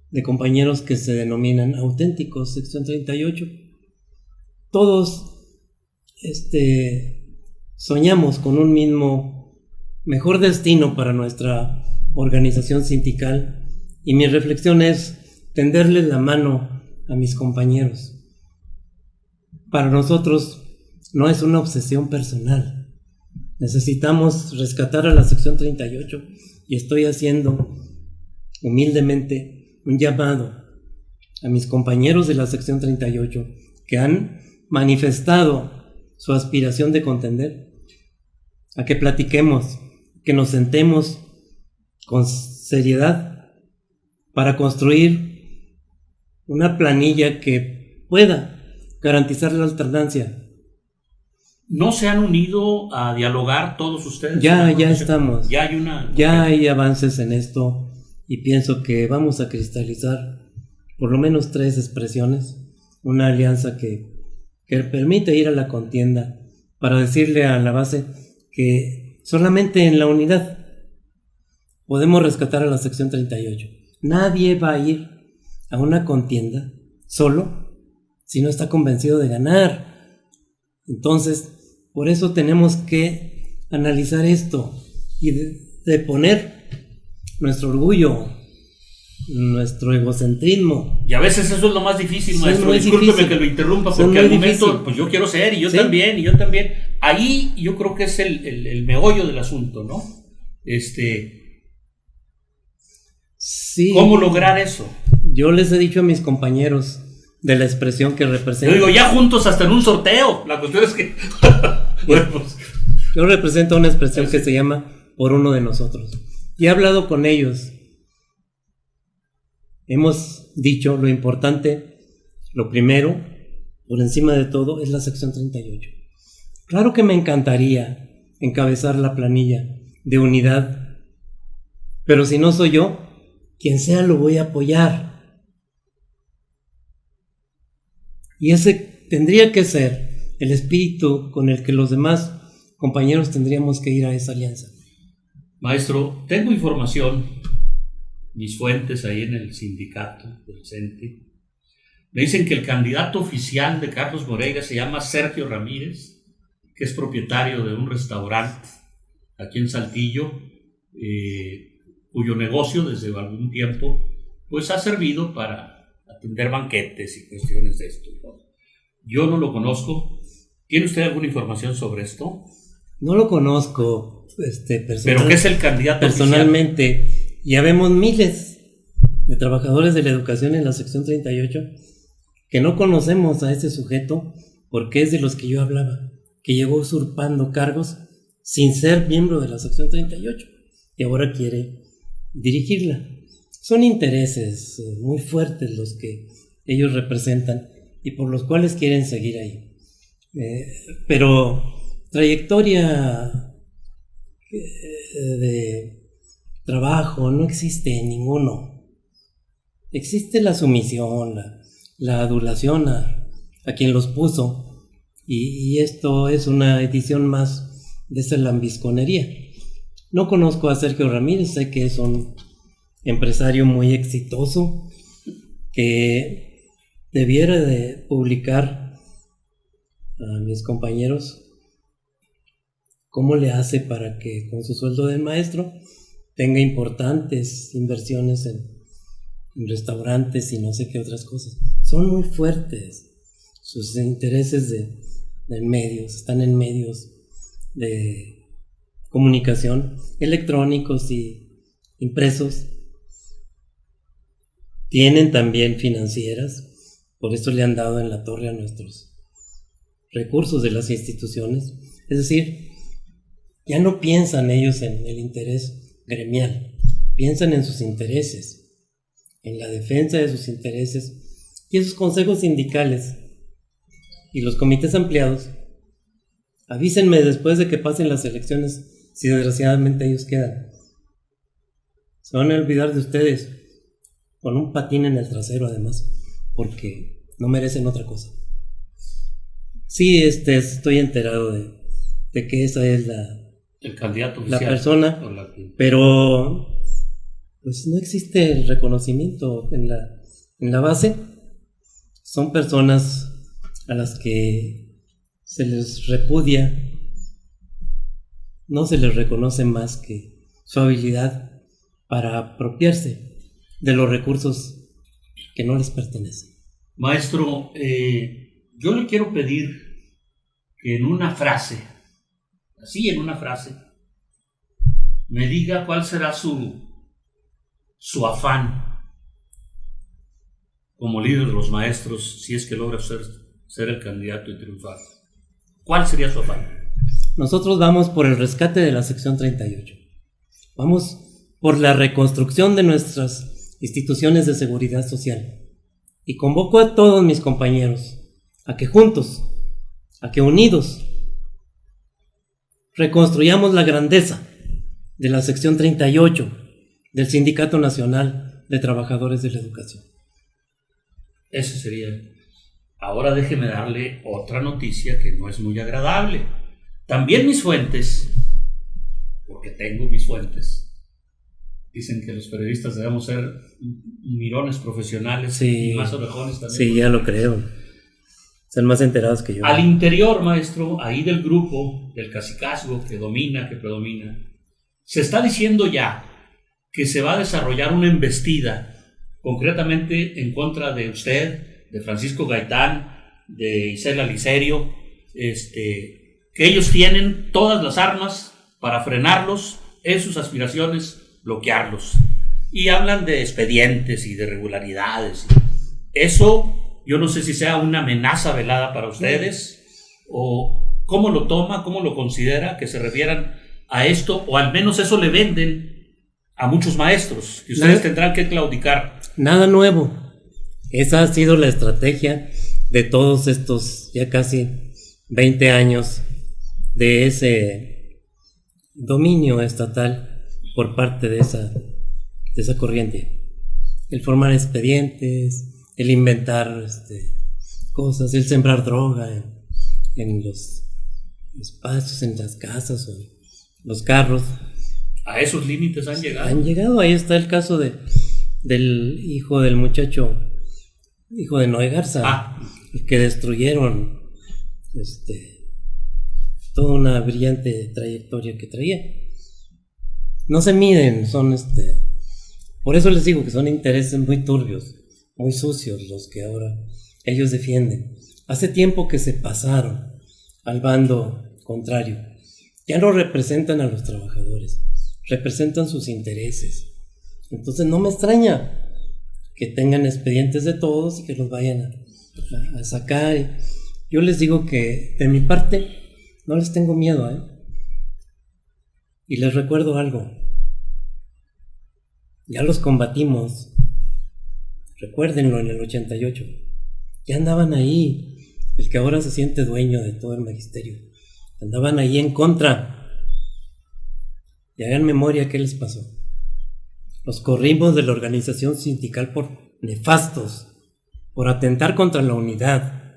de compañeros que se denominan auténticos, sección 38. Todos soñamos con un mismo mejor destino para nuestra organización sindical, y mi reflexión es tenderles la mano a mis compañeros. Para nosotros no es una obsesión personal. Necesitamos rescatar a la sección 38, y estoy haciendo humildemente un llamado a mis compañeros de la sección 38 que han manifestado su aspiración de contender, a que platiquemos, que nos sentemos con seriedad para construir una planilla que pueda garantizar la alternancia.
¿No se han unido a dialogar todos ustedes?
Ya estamos.
Ya
hay avances en esto, y pienso que vamos a cristalizar por lo menos 3 expresiones, una alianza que permite ir a la contienda para decirle a la base que solamente en la unidad podemos rescatar a la sección 38. Nadie va a ir a una contienda solo si no está convencido de ganar. Entonces, por eso tenemos que analizar esto y de poner nuestro orgullo, nuestro egocentrismo.
Y a veces eso es lo más difícil,
Sí,
maestro. Discúlpeme que lo interrumpa, porque al momento, pues yo quiero ser, y yo también. Ahí yo creo que es el meollo del asunto, ¿no?
Sí.
¿Cómo lograr eso?
Yo les he dicho a mis compañeros de la expresión que represento.
Yo digo, ya juntos hasta en un sorteo. La cuestión es que... bueno, pues.
Yo represento una expresión que se llama por uno de nosotros. Y he hablado con ellos. Hemos dicho lo importante, lo primero, por encima de todo, es la sección 38. Claro que me encantaría encabezar la planilla de unidad, pero si no soy yo, quien sea lo voy a apoyar. Y ese tendría que ser el espíritu con el que los demás compañeros tendríamos que ir a esa alianza.
Maestro, tengo información, mis fuentes ahí en el sindicato del CENTE, me dicen que el candidato oficial de Carlos Moreira se llama Sergio Ramírez, que es propietario de un restaurante aquí en Saltillo, cuyo negocio desde algún tiempo pues ha servido para atender banquetes y cuestiones de esto. Yo no lo conozco. ¿Tiene usted alguna información sobre esto?
No lo conozco,
¿Pero qué es el candidato
personalmente
oficial?
Ya vemos miles de trabajadores de la educación en la sección 38 que no conocemos a ese sujeto porque es de los que yo hablaba, que llegó usurpando cargos sin ser miembro de la sección 38 y ahora quiere dirigirla. Son intereses muy fuertes los que ellos representan y por los cuales quieren seguir ahí. Pero trayectoria de trabajo no existe ninguno. Existe la sumisión, la adulación a quien los puso, y esto es una edición más de esa lambisconería. No conozco a Sergio Ramírez, sé que es un empresario muy exitoso que debiera de publicar a mis compañeros cómo le hace para que con su sueldo de maestro tenga importantes inversiones en restaurantes y no sé qué otras cosas. Son muy fuertes sus intereses de medios, están en medios de comunicación electrónicos y impresos. Tienen también financieras, por eso le han dado en la torre a nuestros recursos de las instituciones. Es decir, ya no piensan ellos en el interés gremial, piensan en sus intereses, en la defensa de sus intereses, y esos consejos sindicales y los comités ampliados, avísenme después de que pasen las elecciones si desgraciadamente ellos quedan. Se van a olvidar de ustedes con un patín en el trasero además, porque no merecen otra cosa. Sí, estoy enterado de que esa es
el candidato oficial,
la persona, pero pues no existe el reconocimiento en la base. Son personas a las que se les repudia, no se les reconoce más que su habilidad para apropiarse de los recursos que no les pertenecen.
Maestro, yo le quiero pedir que en una frase, me diga cuál será su afán como líder de los maestros si es que logra ser el candidato y triunfar. ¿Cuál sería su afán?
Nosotros vamos por el rescate de la sección 38. Vamos por la reconstrucción de nuestras instituciones de seguridad social. Y convoco a todos mis compañeros a que juntos, a que unidos, reconstruyamos la grandeza de la sección 38 del Sindicato Nacional de Trabajadores de la Educación.
Ese sería. Ahora déjeme darle otra noticia que no es muy agradable. También mis fuentes, porque tengo mis fuentes, dicen que los periodistas debemos ser mirones profesionales, sí, y más orejones también.
Sí, ya lo creo. Están más enterados que yo.
Al interior, maestro, ahí del grupo, del cacicazgo que predomina, se está diciendo ya que se va a desarrollar una embestida, concretamente en contra de usted, de Francisco Gaitán, de Isela Licerio, que ellos tienen todas las armas para frenarlos en sus aspiraciones, bloquearlos. Y hablan de expedientes y de irregularidades. Eso, yo no sé si sea una amenaza velada para ustedes, o cómo lo toma, cómo lo considera, que se refieran a esto, o al menos eso le venden a muchos maestros, que ustedes tendrán que claudicar.
Nada nuevo. Esa ha sido la estrategia de todos estos ya casi 20 años de ese dominio estatal por parte de esa corriente. el formar expedientes, el inventar cosas, el sembrar droga en los espacios, en las casas o en los carros.
¿A esos límites han llegado?
Han llegado. Ahí está el caso del hijo del muchacho, hijo de Noé Garza, el que destruyeron toda una brillante trayectoria que traía. No se miden, son por eso les digo que son intereses muy turbios, muy sucios los que ahora ellos defienden. Hace tiempo que se pasaron al bando contrario. Ya no representan a los trabajadores, representan sus intereses. Entonces no me extraña que tengan expedientes de todos y que los vayan a sacar. Yo les digo que de mi parte no les tengo miedo, y les recuerdo algo. Ya los combatimos, recuérdenlo, en el 88. Ya andaban ahí, el que ahora se siente dueño de todo el magisterio. Andaban ahí en contra. Y hagan memoria qué les pasó. Los corrimos de la organización sindical por nefastos, por atentar contra la unidad,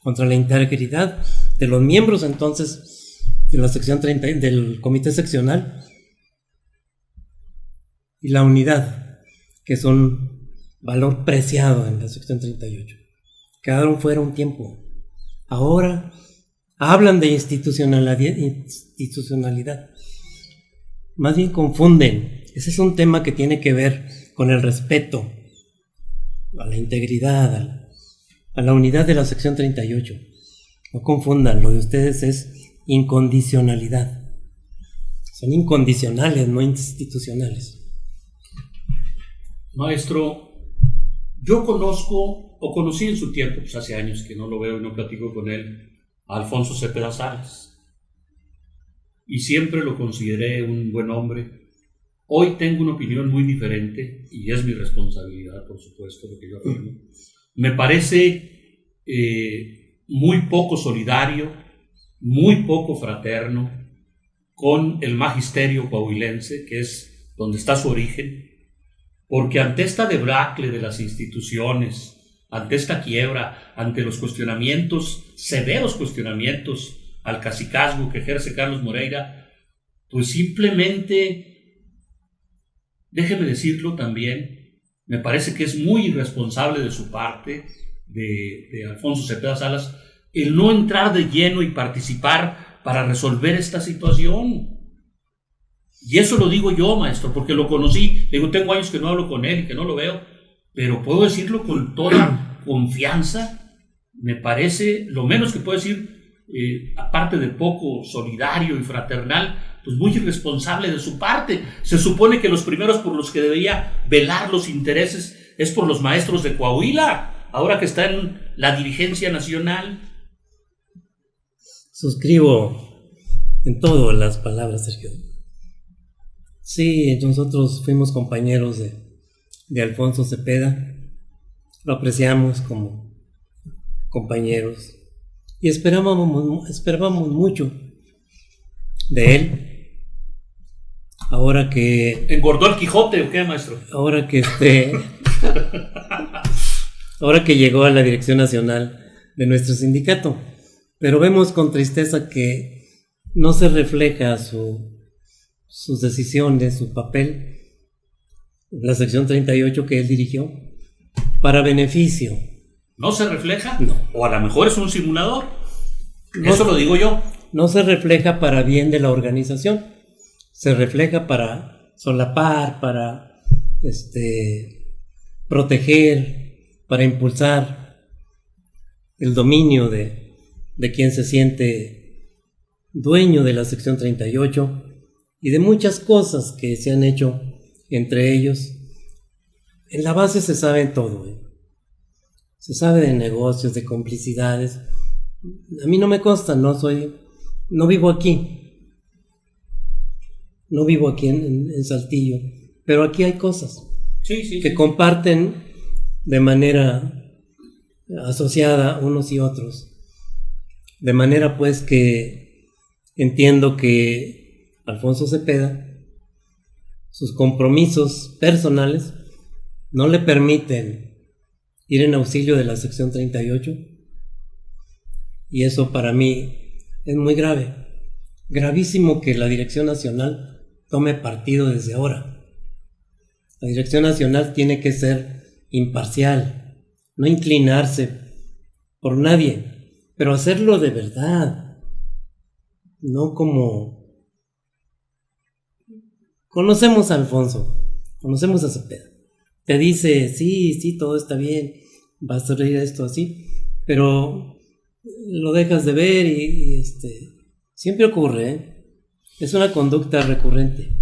contra la integridad de los miembros entonces de la sección 30, del comité seccional, y la unidad, que es un valor preciado en la sección 38. Quedaron fuera un tiempo. Ahora hablan de institucionalidad. Más bien confunden. Ese es un tema que tiene que ver con el respeto a la integridad, a la unidad de la sección 38. No confundan, lo de ustedes es incondicionalidad. Son incondicionales, no institucionales.
Maestro, yo conocí en su tiempo, pues hace años que no lo veo y no platico con él, a Alfonso Cepeda Salas. Y siempre lo consideré un buen hombre. Hoy tengo una opinión muy diferente y es mi responsabilidad, por supuesto, lo que yo afirmo. Me parece muy poco solidario, muy poco fraterno con el magisterio coahuilense, que es donde está su origen, porque ante esta debacle de las instituciones, ante esta quiebra, ante los cuestionamientos, severos cuestionamientos al cacicazgo que ejerce Carlos Moreira, pues simplemente, déjeme decirlo también, me parece que es muy irresponsable de su parte, de Alfonso Cepeda Salas, el no entrar de lleno y participar para resolver esta situación. Y eso lo digo yo, maestro, porque lo conocí. Digo, tengo años que no hablo con él y que no lo veo, pero puedo decirlo con toda confianza. Me parece, lo menos que puedo decir, aparte de poco solidario y fraternal, pues muy irresponsable de su parte. Se supone que los primeros por los que debería velar los intereses es por los maestros de Coahuila, ahora que está en la dirigencia nacional.
Suscribo en todo las palabras, Sergio. Sí, nosotros fuimos compañeros de Alfonso Cepeda, lo apreciamos como compañeros y esperábamos mucho de él. Ahora que...
¿Engordó el Quijote o qué, maestro?
Ahora que ahora que llegó a la dirección nacional de nuestro sindicato, pero vemos con tristeza que no se refleja sus decisiones, su papel, la sección 38 que él dirigió, para beneficio.
¿No se refleja?
No.
O a lo mejor es un simulador. Eso lo digo yo.
No se refleja para bien de la organización, se refleja para solapar, para proteger, para impulsar el dominio de quien se siente dueño de la sección 38 y de muchas cosas que se han hecho entre ellos. En la base se sabe todo, se sabe de negocios, de complicidades. A mí no me consta, no vivo aquí, en Saltillo, pero aquí hay cosas que comparten de manera asociada unos y otros, de manera pues que entiendo que Alfonso Cepeda, sus compromisos personales no le permiten ir en auxilio de la sección 38, y eso para mí es muy grave, gravísimo que la Dirección Nacional tome partido desde ahora. La Dirección Nacional tiene que ser imparcial, no inclinarse por nadie, pero hacerlo de verdad, no como... Conocemos a Alfonso, conocemos a Cepeda. Te dice, sí, todo está bien, vas a salir esto así, pero lo dejas de ver y siempre ocurre, ¿eh? Es una conducta recurrente,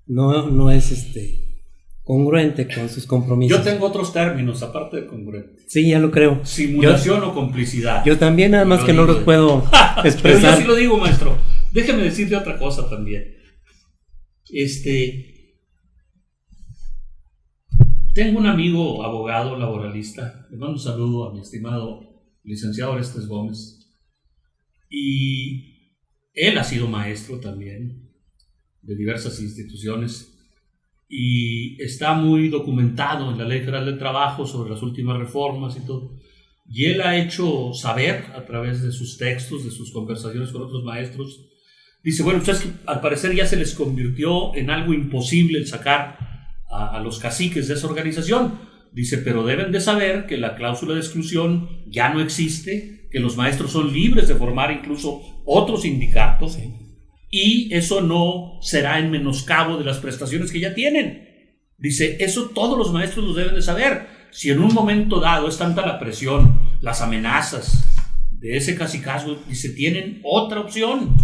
no es congruente con sus compromisos.
Yo tengo otros términos aparte de congruente.
Sí, ya lo creo.
Simulación o complicidad.
Yo también, nada más que no los puedo expresar.
Pero yo sí lo digo, maestro. Déjeme decirle otra cosa también. Tengo un amigo abogado laboralista, le mando un saludo a mi estimado licenciado Orestes Gómez, y él ha sido maestro también de diversas instituciones y está muy documentado en la Ley Federal del Trabajo sobre las últimas reformas y todo, y él ha hecho saber a través de sus textos, de sus conversaciones con otros maestros. Dice, bueno, pues es que al parecer ya se les convirtió en algo imposible el sacar a los caciques de esa organización. Dice, pero deben de saber que la cláusula de exclusión ya no existe, que los maestros son libres de formar incluso otros sindicatos, sí, y eso no será en menoscabo de las prestaciones que ya tienen. Dice, eso todos los maestros lo deben de saber. Si en un momento dado es tanta la presión, las amenazas de ese cacicazgo, dice, tienen otra opción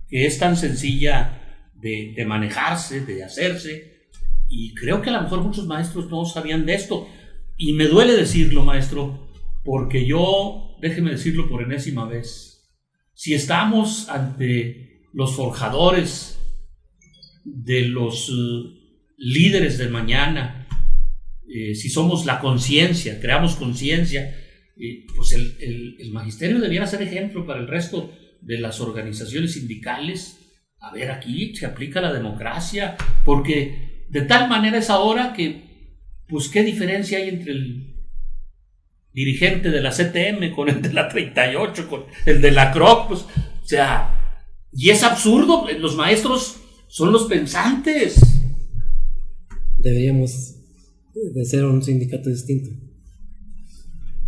que es tan sencilla de manejarse, de hacerse, y creo que a lo mejor muchos maestros no sabían de esto, y me duele decirlo, maestro, porque yo, déjeme decirlo por enésima vez, si estamos ante los forjadores de los líderes del mañana, si somos la conciencia, creamos conciencia, pues el magisterio debiera ser ejemplo para el resto de las organizaciones sindicales. A ver, aquí se aplica la democracia, porque de tal manera es ahora que, pues, ¿qué diferencia hay entre el dirigente de la CTM con el de la 38, con el de la CROC? Pues, o sea, y es absurdo, los maestros son los pensantes.
Deberíamos de ser un sindicato distinto.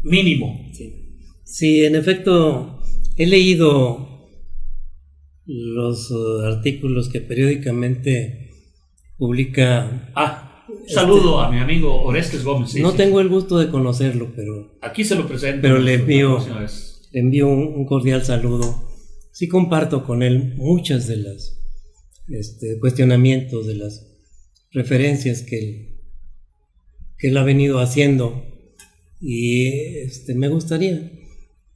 Mínimo.
Sí, en efecto, he leído los artículos que periódicamente publica.
Saludo a mi amigo Orestes Gómez.
No tengo el gusto de conocerlo, pero
aquí se lo presento.
Pero le envío un cordial saludo. Sí, comparto con él muchas de las cuestionamientos, de las referencias que él ha venido haciendo, y me gustaría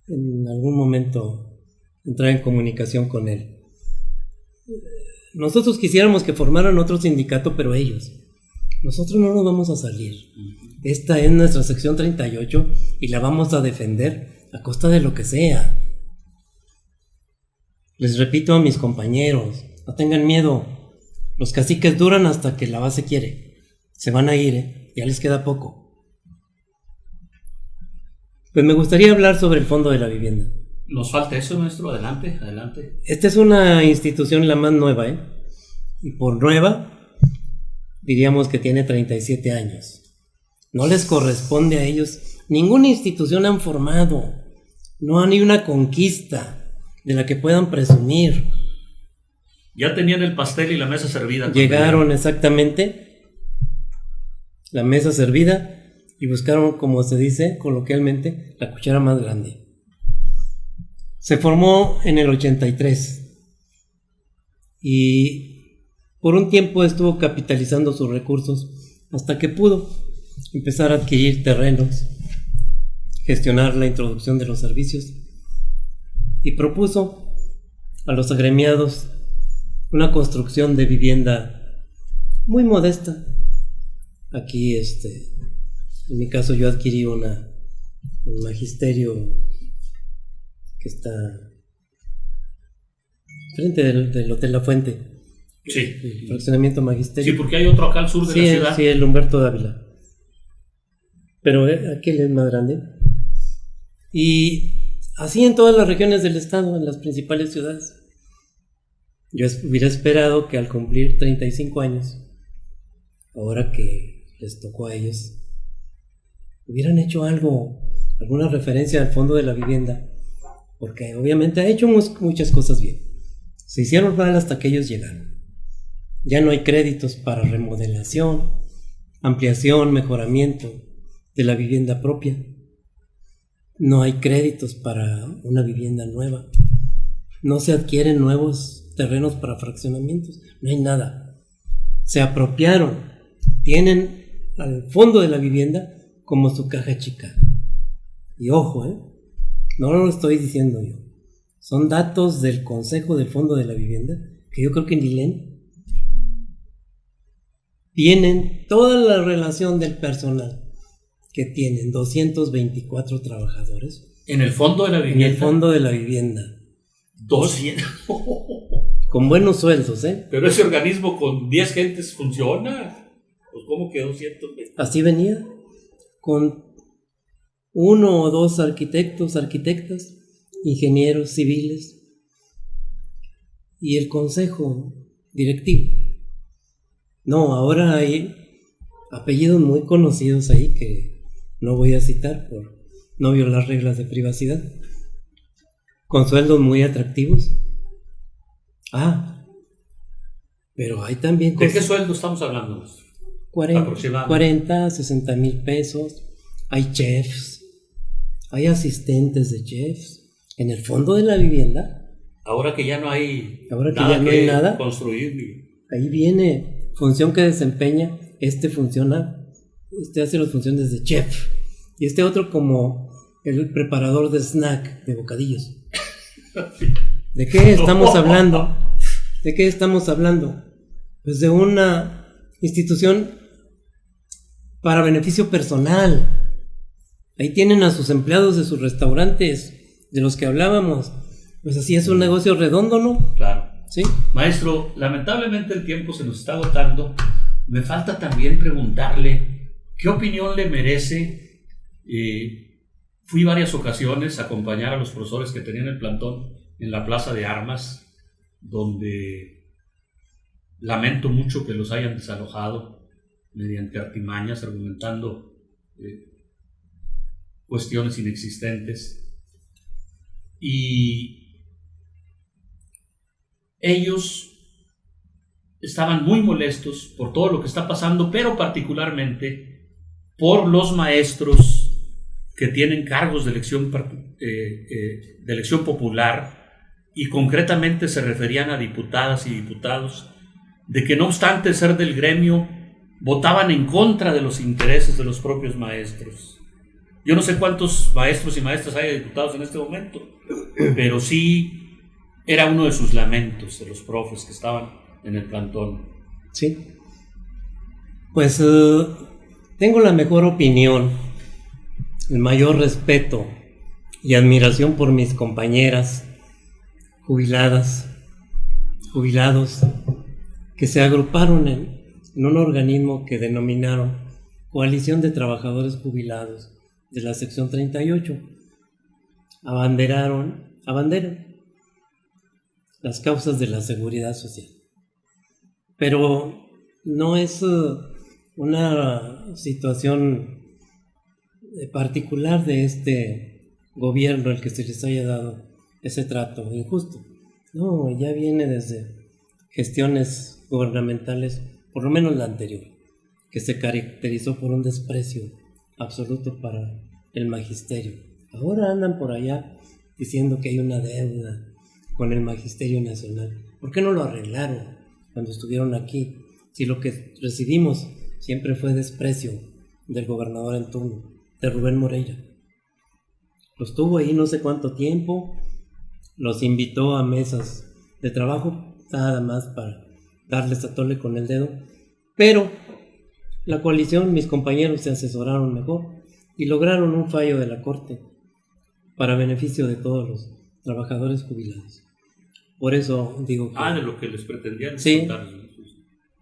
en algún momento entrar en comunicación con él. Nosotros quisiéramos que formaran otro sindicato, pero nosotros no nos vamos a salir. Esta es nuestra sección 38 y la vamos a defender a costa de lo que sea. Les repito a mis compañeros, no tengan miedo. Los caciques duran hasta que la base quiere. Se van a ir, ya les queda poco. Pues me gustaría hablar sobre el Fondo de la Vivienda.
Nos falta eso, maestro. Adelante.
Esta es una institución la más nueva, y por nueva diríamos que tiene 37 años. No les corresponde a ellos. Ninguna institución han formado. No hay una conquista de la que puedan presumir.
Ya tenían el pastel y la mesa servida.
Llegaron exactamente, la mesa servida, y buscaron, como se dice coloquialmente, la cuchara más grande. Se formó en el 83 y por un tiempo estuvo capitalizando sus recursos hasta que pudo empezar a adquirir terrenos, gestionar la introducción de los servicios, y propuso a los agremiados una construcción de vivienda muy modesta. Aquí, en mi caso, yo adquirí un magisterio que está frente del Hotel La Fuente.
Sí.
El fraccionamiento magisterio.
Sí, porque hay otro acá al sur de la ciudad.
Sí, el Humberto Dávila. pero aquel es más grande. Y así en todas las regiones del estado, en las principales ciudades. Yo hubiera esperado que al cumplir 35 años, ahora que les tocó a ellos, hubieran hecho algo, alguna referencia al Fondo de la Vivienda, porque obviamente ha hecho muchas cosas bien. Se hicieron mal hasta que ellos llegaron. Ya no hay créditos para remodelación, ampliación, mejoramiento de la vivienda propia. No hay créditos para una vivienda nueva. No se adquieren nuevos terrenos para fraccionamientos. No hay nada. Se apropiaron. Tienen al Fondo de la Vivienda como su caja chica. Y ojo, no lo estoy diciendo yo. Son datos del Consejo del Fondo de la Vivienda que yo creo que ni leen. Tienen toda la relación del personal que tienen 224 trabajadores.
¿En el Fondo de la Vivienda?
En el Fondo de la Vivienda.
200.
Con buenos sueldos,
Pero ese organismo con 10 gentes funciona. Pues ¿cómo que 200?
Así venía. Con 1 o 2 arquitectos, arquitectas, ingenieros civiles y el consejo directivo. No, ahora hay apellidos muy conocidos ahí que no voy a citar por no violar reglas de privacidad, con sueldos muy atractivos. Pero hay también
¿De qué sueldo estamos hablando?
40, 60 mil pesos. Hay chefs, hay asistentes de chefs en el Fondo de la Vivienda.
Ahora que ya no hay
nada
construir.
Ahí viene función que desempeña. Funciona, hace las funciones de chef y otro como el preparador de snack, de bocadillos. ¿De qué estamos hablando? ¿De qué estamos hablando? Pues de una institución para beneficio personal. Ahí tienen a sus empleados de sus restaurantes, de los que hablábamos. Pues así es un negocio redondo, ¿no?
Claro.
¿Sí?
Maestro, lamentablemente el tiempo se nos está agotando. Me falta también preguntarle qué opinión le merece. Fui varias ocasiones a acompañar a los profesores que tenían el plantón en la Plaza de Armas, donde lamento mucho que los hayan desalojado mediante artimañas, argumentando cuestiones inexistentes. Y ellos estaban muy molestos por todo lo que está pasando, pero particularmente por los maestros que tienen cargos de elección popular, y concretamente se referían a diputadas y diputados, de que no obstante ser del gremio, votaban en contra de los intereses de los propios maestros. Yo no sé cuántos maestros y maestras hay diputados en este momento, pero sí era uno de sus lamentos de los profes que estaban en el plantón.
Sí. Pues tengo la mejor opinión, el mayor respeto y admiración por mis compañeras jubiladas, jubilados, que se agruparon en un organismo que denominaron Coalición de Trabajadores Jubilados de la sección 38. Abanderan las causas de la seguridad social. Pero no es una situación particular de este gobierno el que se les haya dado ese trato injusto. No, ya viene desde gestiones gubernamentales, por lo menos la anterior, que se caracterizó por un desprecio absoluto para el magisterio. Ahora andan por allá diciendo que hay una deuda con el Magisterio Nacional. ¿Por qué no lo arreglaron cuando estuvieron aquí? Si lo que recibimos siempre fue desprecio del gobernador en turno, de Rubén Moreira. Los tuvo ahí no sé cuánto tiempo, los invitó a mesas de trabajo, nada más para darles a tole con el dedo, pero la coalición, mis compañeros se asesoraron mejor y lograron un fallo de la Corte para beneficio de todos los trabajadores jubilados. Por eso digo que...
de lo que les pretendían.
Sí,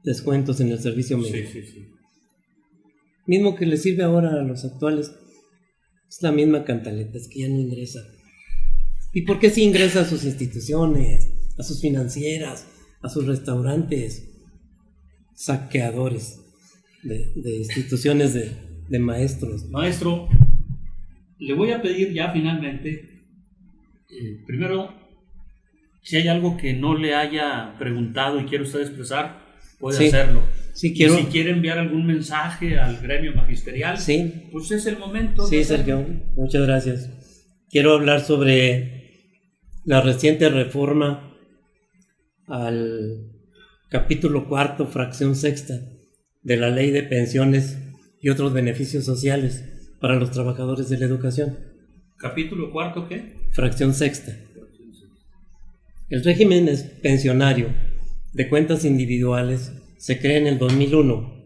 descuentos en el servicio médico.
Sí.
mismo que le sirve ahora a los actuales. Es la misma cantaleta, es que ya no ingresa. ¿Y por qué sí ingresa a sus instituciones, a sus financieras, a sus restaurantes? Saqueadores de instituciones de maestros.
Maestro, le voy a pedir ya finalmente, primero, si hay algo que no le haya preguntado y quiere usted expresar, puede hacerlo.
Sí, quiero.
Y si quiere enviar algún mensaje al gremio magisterial,
sí,
pues es el momento.
Sí, Sergio, muchas gracias. Quiero hablar sobre la reciente reforma al capítulo 4, fracción 6 de la Ley de Pensiones y otros beneficios sociales para los trabajadores de la educación.
¿Capítulo 4 qué?
Fracción 6. El régimen pensionario de cuentas individuales se crea en el 2001.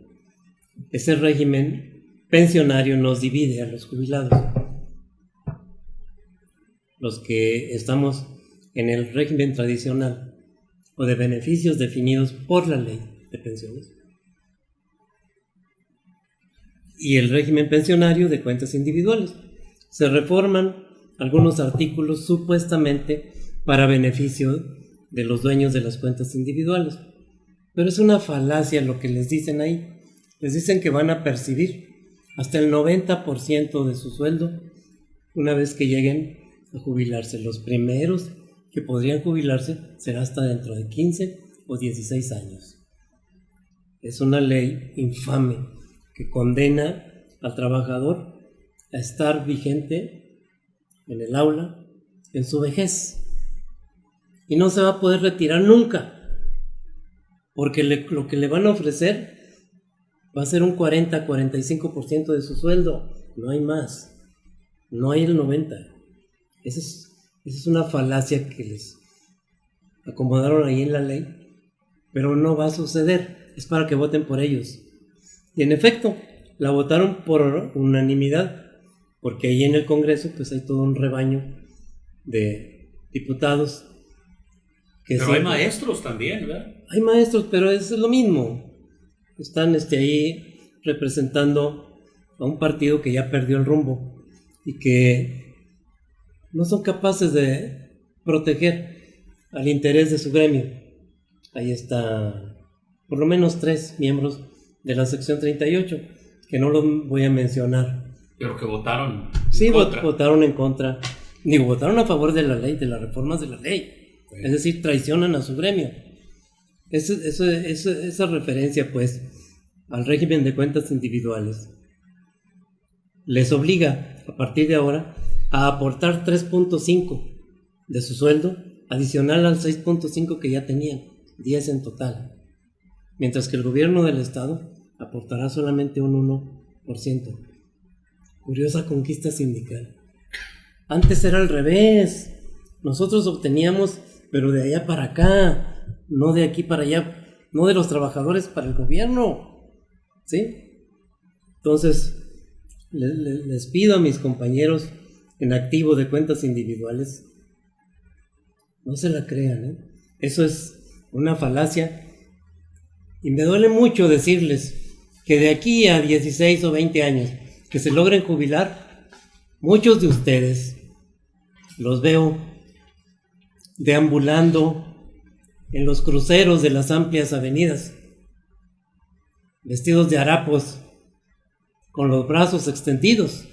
Ese régimen pensionario nos divide a los jubilados. Los que estamos en el régimen tradicional o de beneficios definidos por la ley de pensiones, y el régimen pensionario de cuentas individuales. Se reforman algunos artículos supuestamente para beneficio de los dueños de las cuentas individuales, pero es una falacia lo que les dicen ahí. Les dicen que van a percibir hasta el 90% de su sueldo una vez que lleguen a jubilarse. Los primeros que podrían jubilarse será hasta dentro de 15 o 16 años. Es una ley infame que condena al trabajador a estar vigente en el aula en su vejez y no se va a poder retirar nunca, porque lo que le van a ofrecer va a ser un 40-45% de su sueldo, no hay más, no hay el 90%. Esa es una falacia que les acomodaron ahí en la ley, pero no va a suceder, es para que voten por ellos. Y en efecto, la votaron por unanimidad, porque ahí en el Congreso pues hay todo un rebaño de diputados.
Pero hay maestros también, ¿verdad?
Hay maestros, pero es lo mismo. Están ahí representando a un partido que ya perdió el rumbo y que no son capaces de proteger al interés de su gremio. Ahí está por lo menos 3 miembros de la sección 38, que no los voy a mencionar.
Pero que votaron
en contra. Votaron en contra. Digo, votaron a favor de la ley, de las reformas de la ley. Sí. Es decir, traicionan a su gremio. Esa referencia, pues, al régimen de cuentas individuales les obliga, a partir de ahora, a aportar 3.5 de su sueldo, adicional al 6.5 que ya tenían, 10 en total. Mientras que el gobierno del estado aportará solamente un 1%. Curiosa conquista sindical. Antes era al revés. Nosotros obteníamos, pero de allá para acá, no de aquí para allá, no de los trabajadores para el gobierno. ¿Sí? Entonces, les pido a mis compañeros en activo de cuentas individuales, no se la crean, ¿eh? Eso es una falacia. Y me duele mucho decirles que de aquí a 16 o 20 años que se logren jubilar, muchos de ustedes los veo deambulando en los cruceros de las amplias avenidas, vestidos de harapos, con los brazos extendidos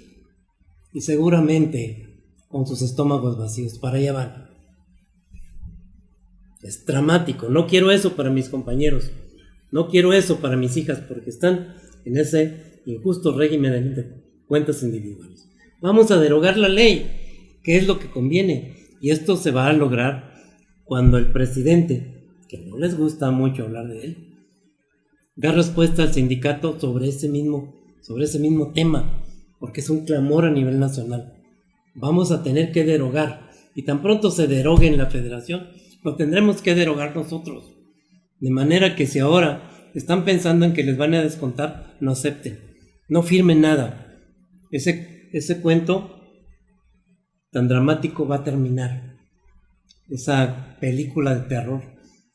y seguramente con sus estómagos vacíos. Para allá van. Es dramático. No quiero eso para mis compañeros. No quiero eso para mis hijas, porque están en ese injusto régimen de cuentas individuales. Vamos a derogar la ley, que es lo que conviene. Y esto se va a lograr cuando el presidente, que no les gusta mucho hablar de él, da respuesta al sindicato sobre ese mismo tema, porque es un clamor a nivel nacional. Vamos a tener que derogar, y tan pronto se derogue en la federación, lo tendremos que derogar nosotros. De manera que si ahora están pensando en que les van a descontar, no acepten, no firmen nada. Ese cuento tan dramático va a terminar. Esa película de terror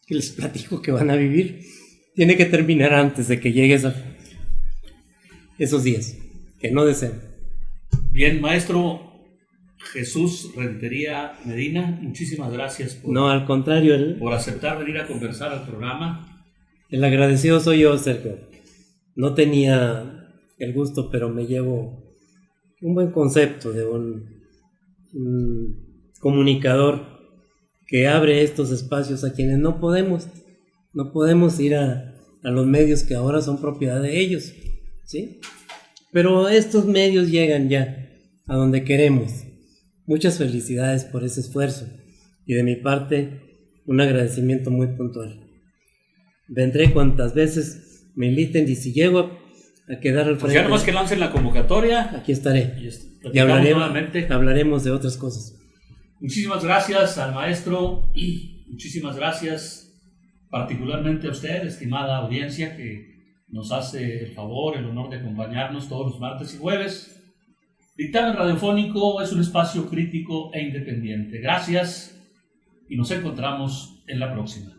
que les platico que van a vivir, tiene que terminar antes de que llegue esa. esos días, que no deseen.
Bien, maestro Jesús Rentería Medina, muchísimas gracias
No, al contrario,
por aceptar venir a conversar al programa.
el agradecido soy yo, Sergio. No tenía el gusto, pero me llevo un buen concepto de un comunicador que abre estos espacios a quienes no podemos ir a los medios que ahora son propiedad de ellos, ¿sí? Pero estos medios llegan ya a donde queremos. Muchas felicidades por ese esfuerzo y de mi parte un agradecimiento muy puntual. Vendré cuantas veces me inviten y si llego a quedar al
Pues
frente,
ya nomás que lancen la convocatoria.
aquí estaré y
nuevamente.
hablaremos de otras cosas.
Muchísimas gracias al maestro y muchísimas gracias particularmente a usted, estimada audiencia, que nos hace el favor, el honor de acompañarnos todos los martes y jueves. Dictamen Radiofónico es un espacio crítico e independiente. Gracias y nos encontramos en la próxima.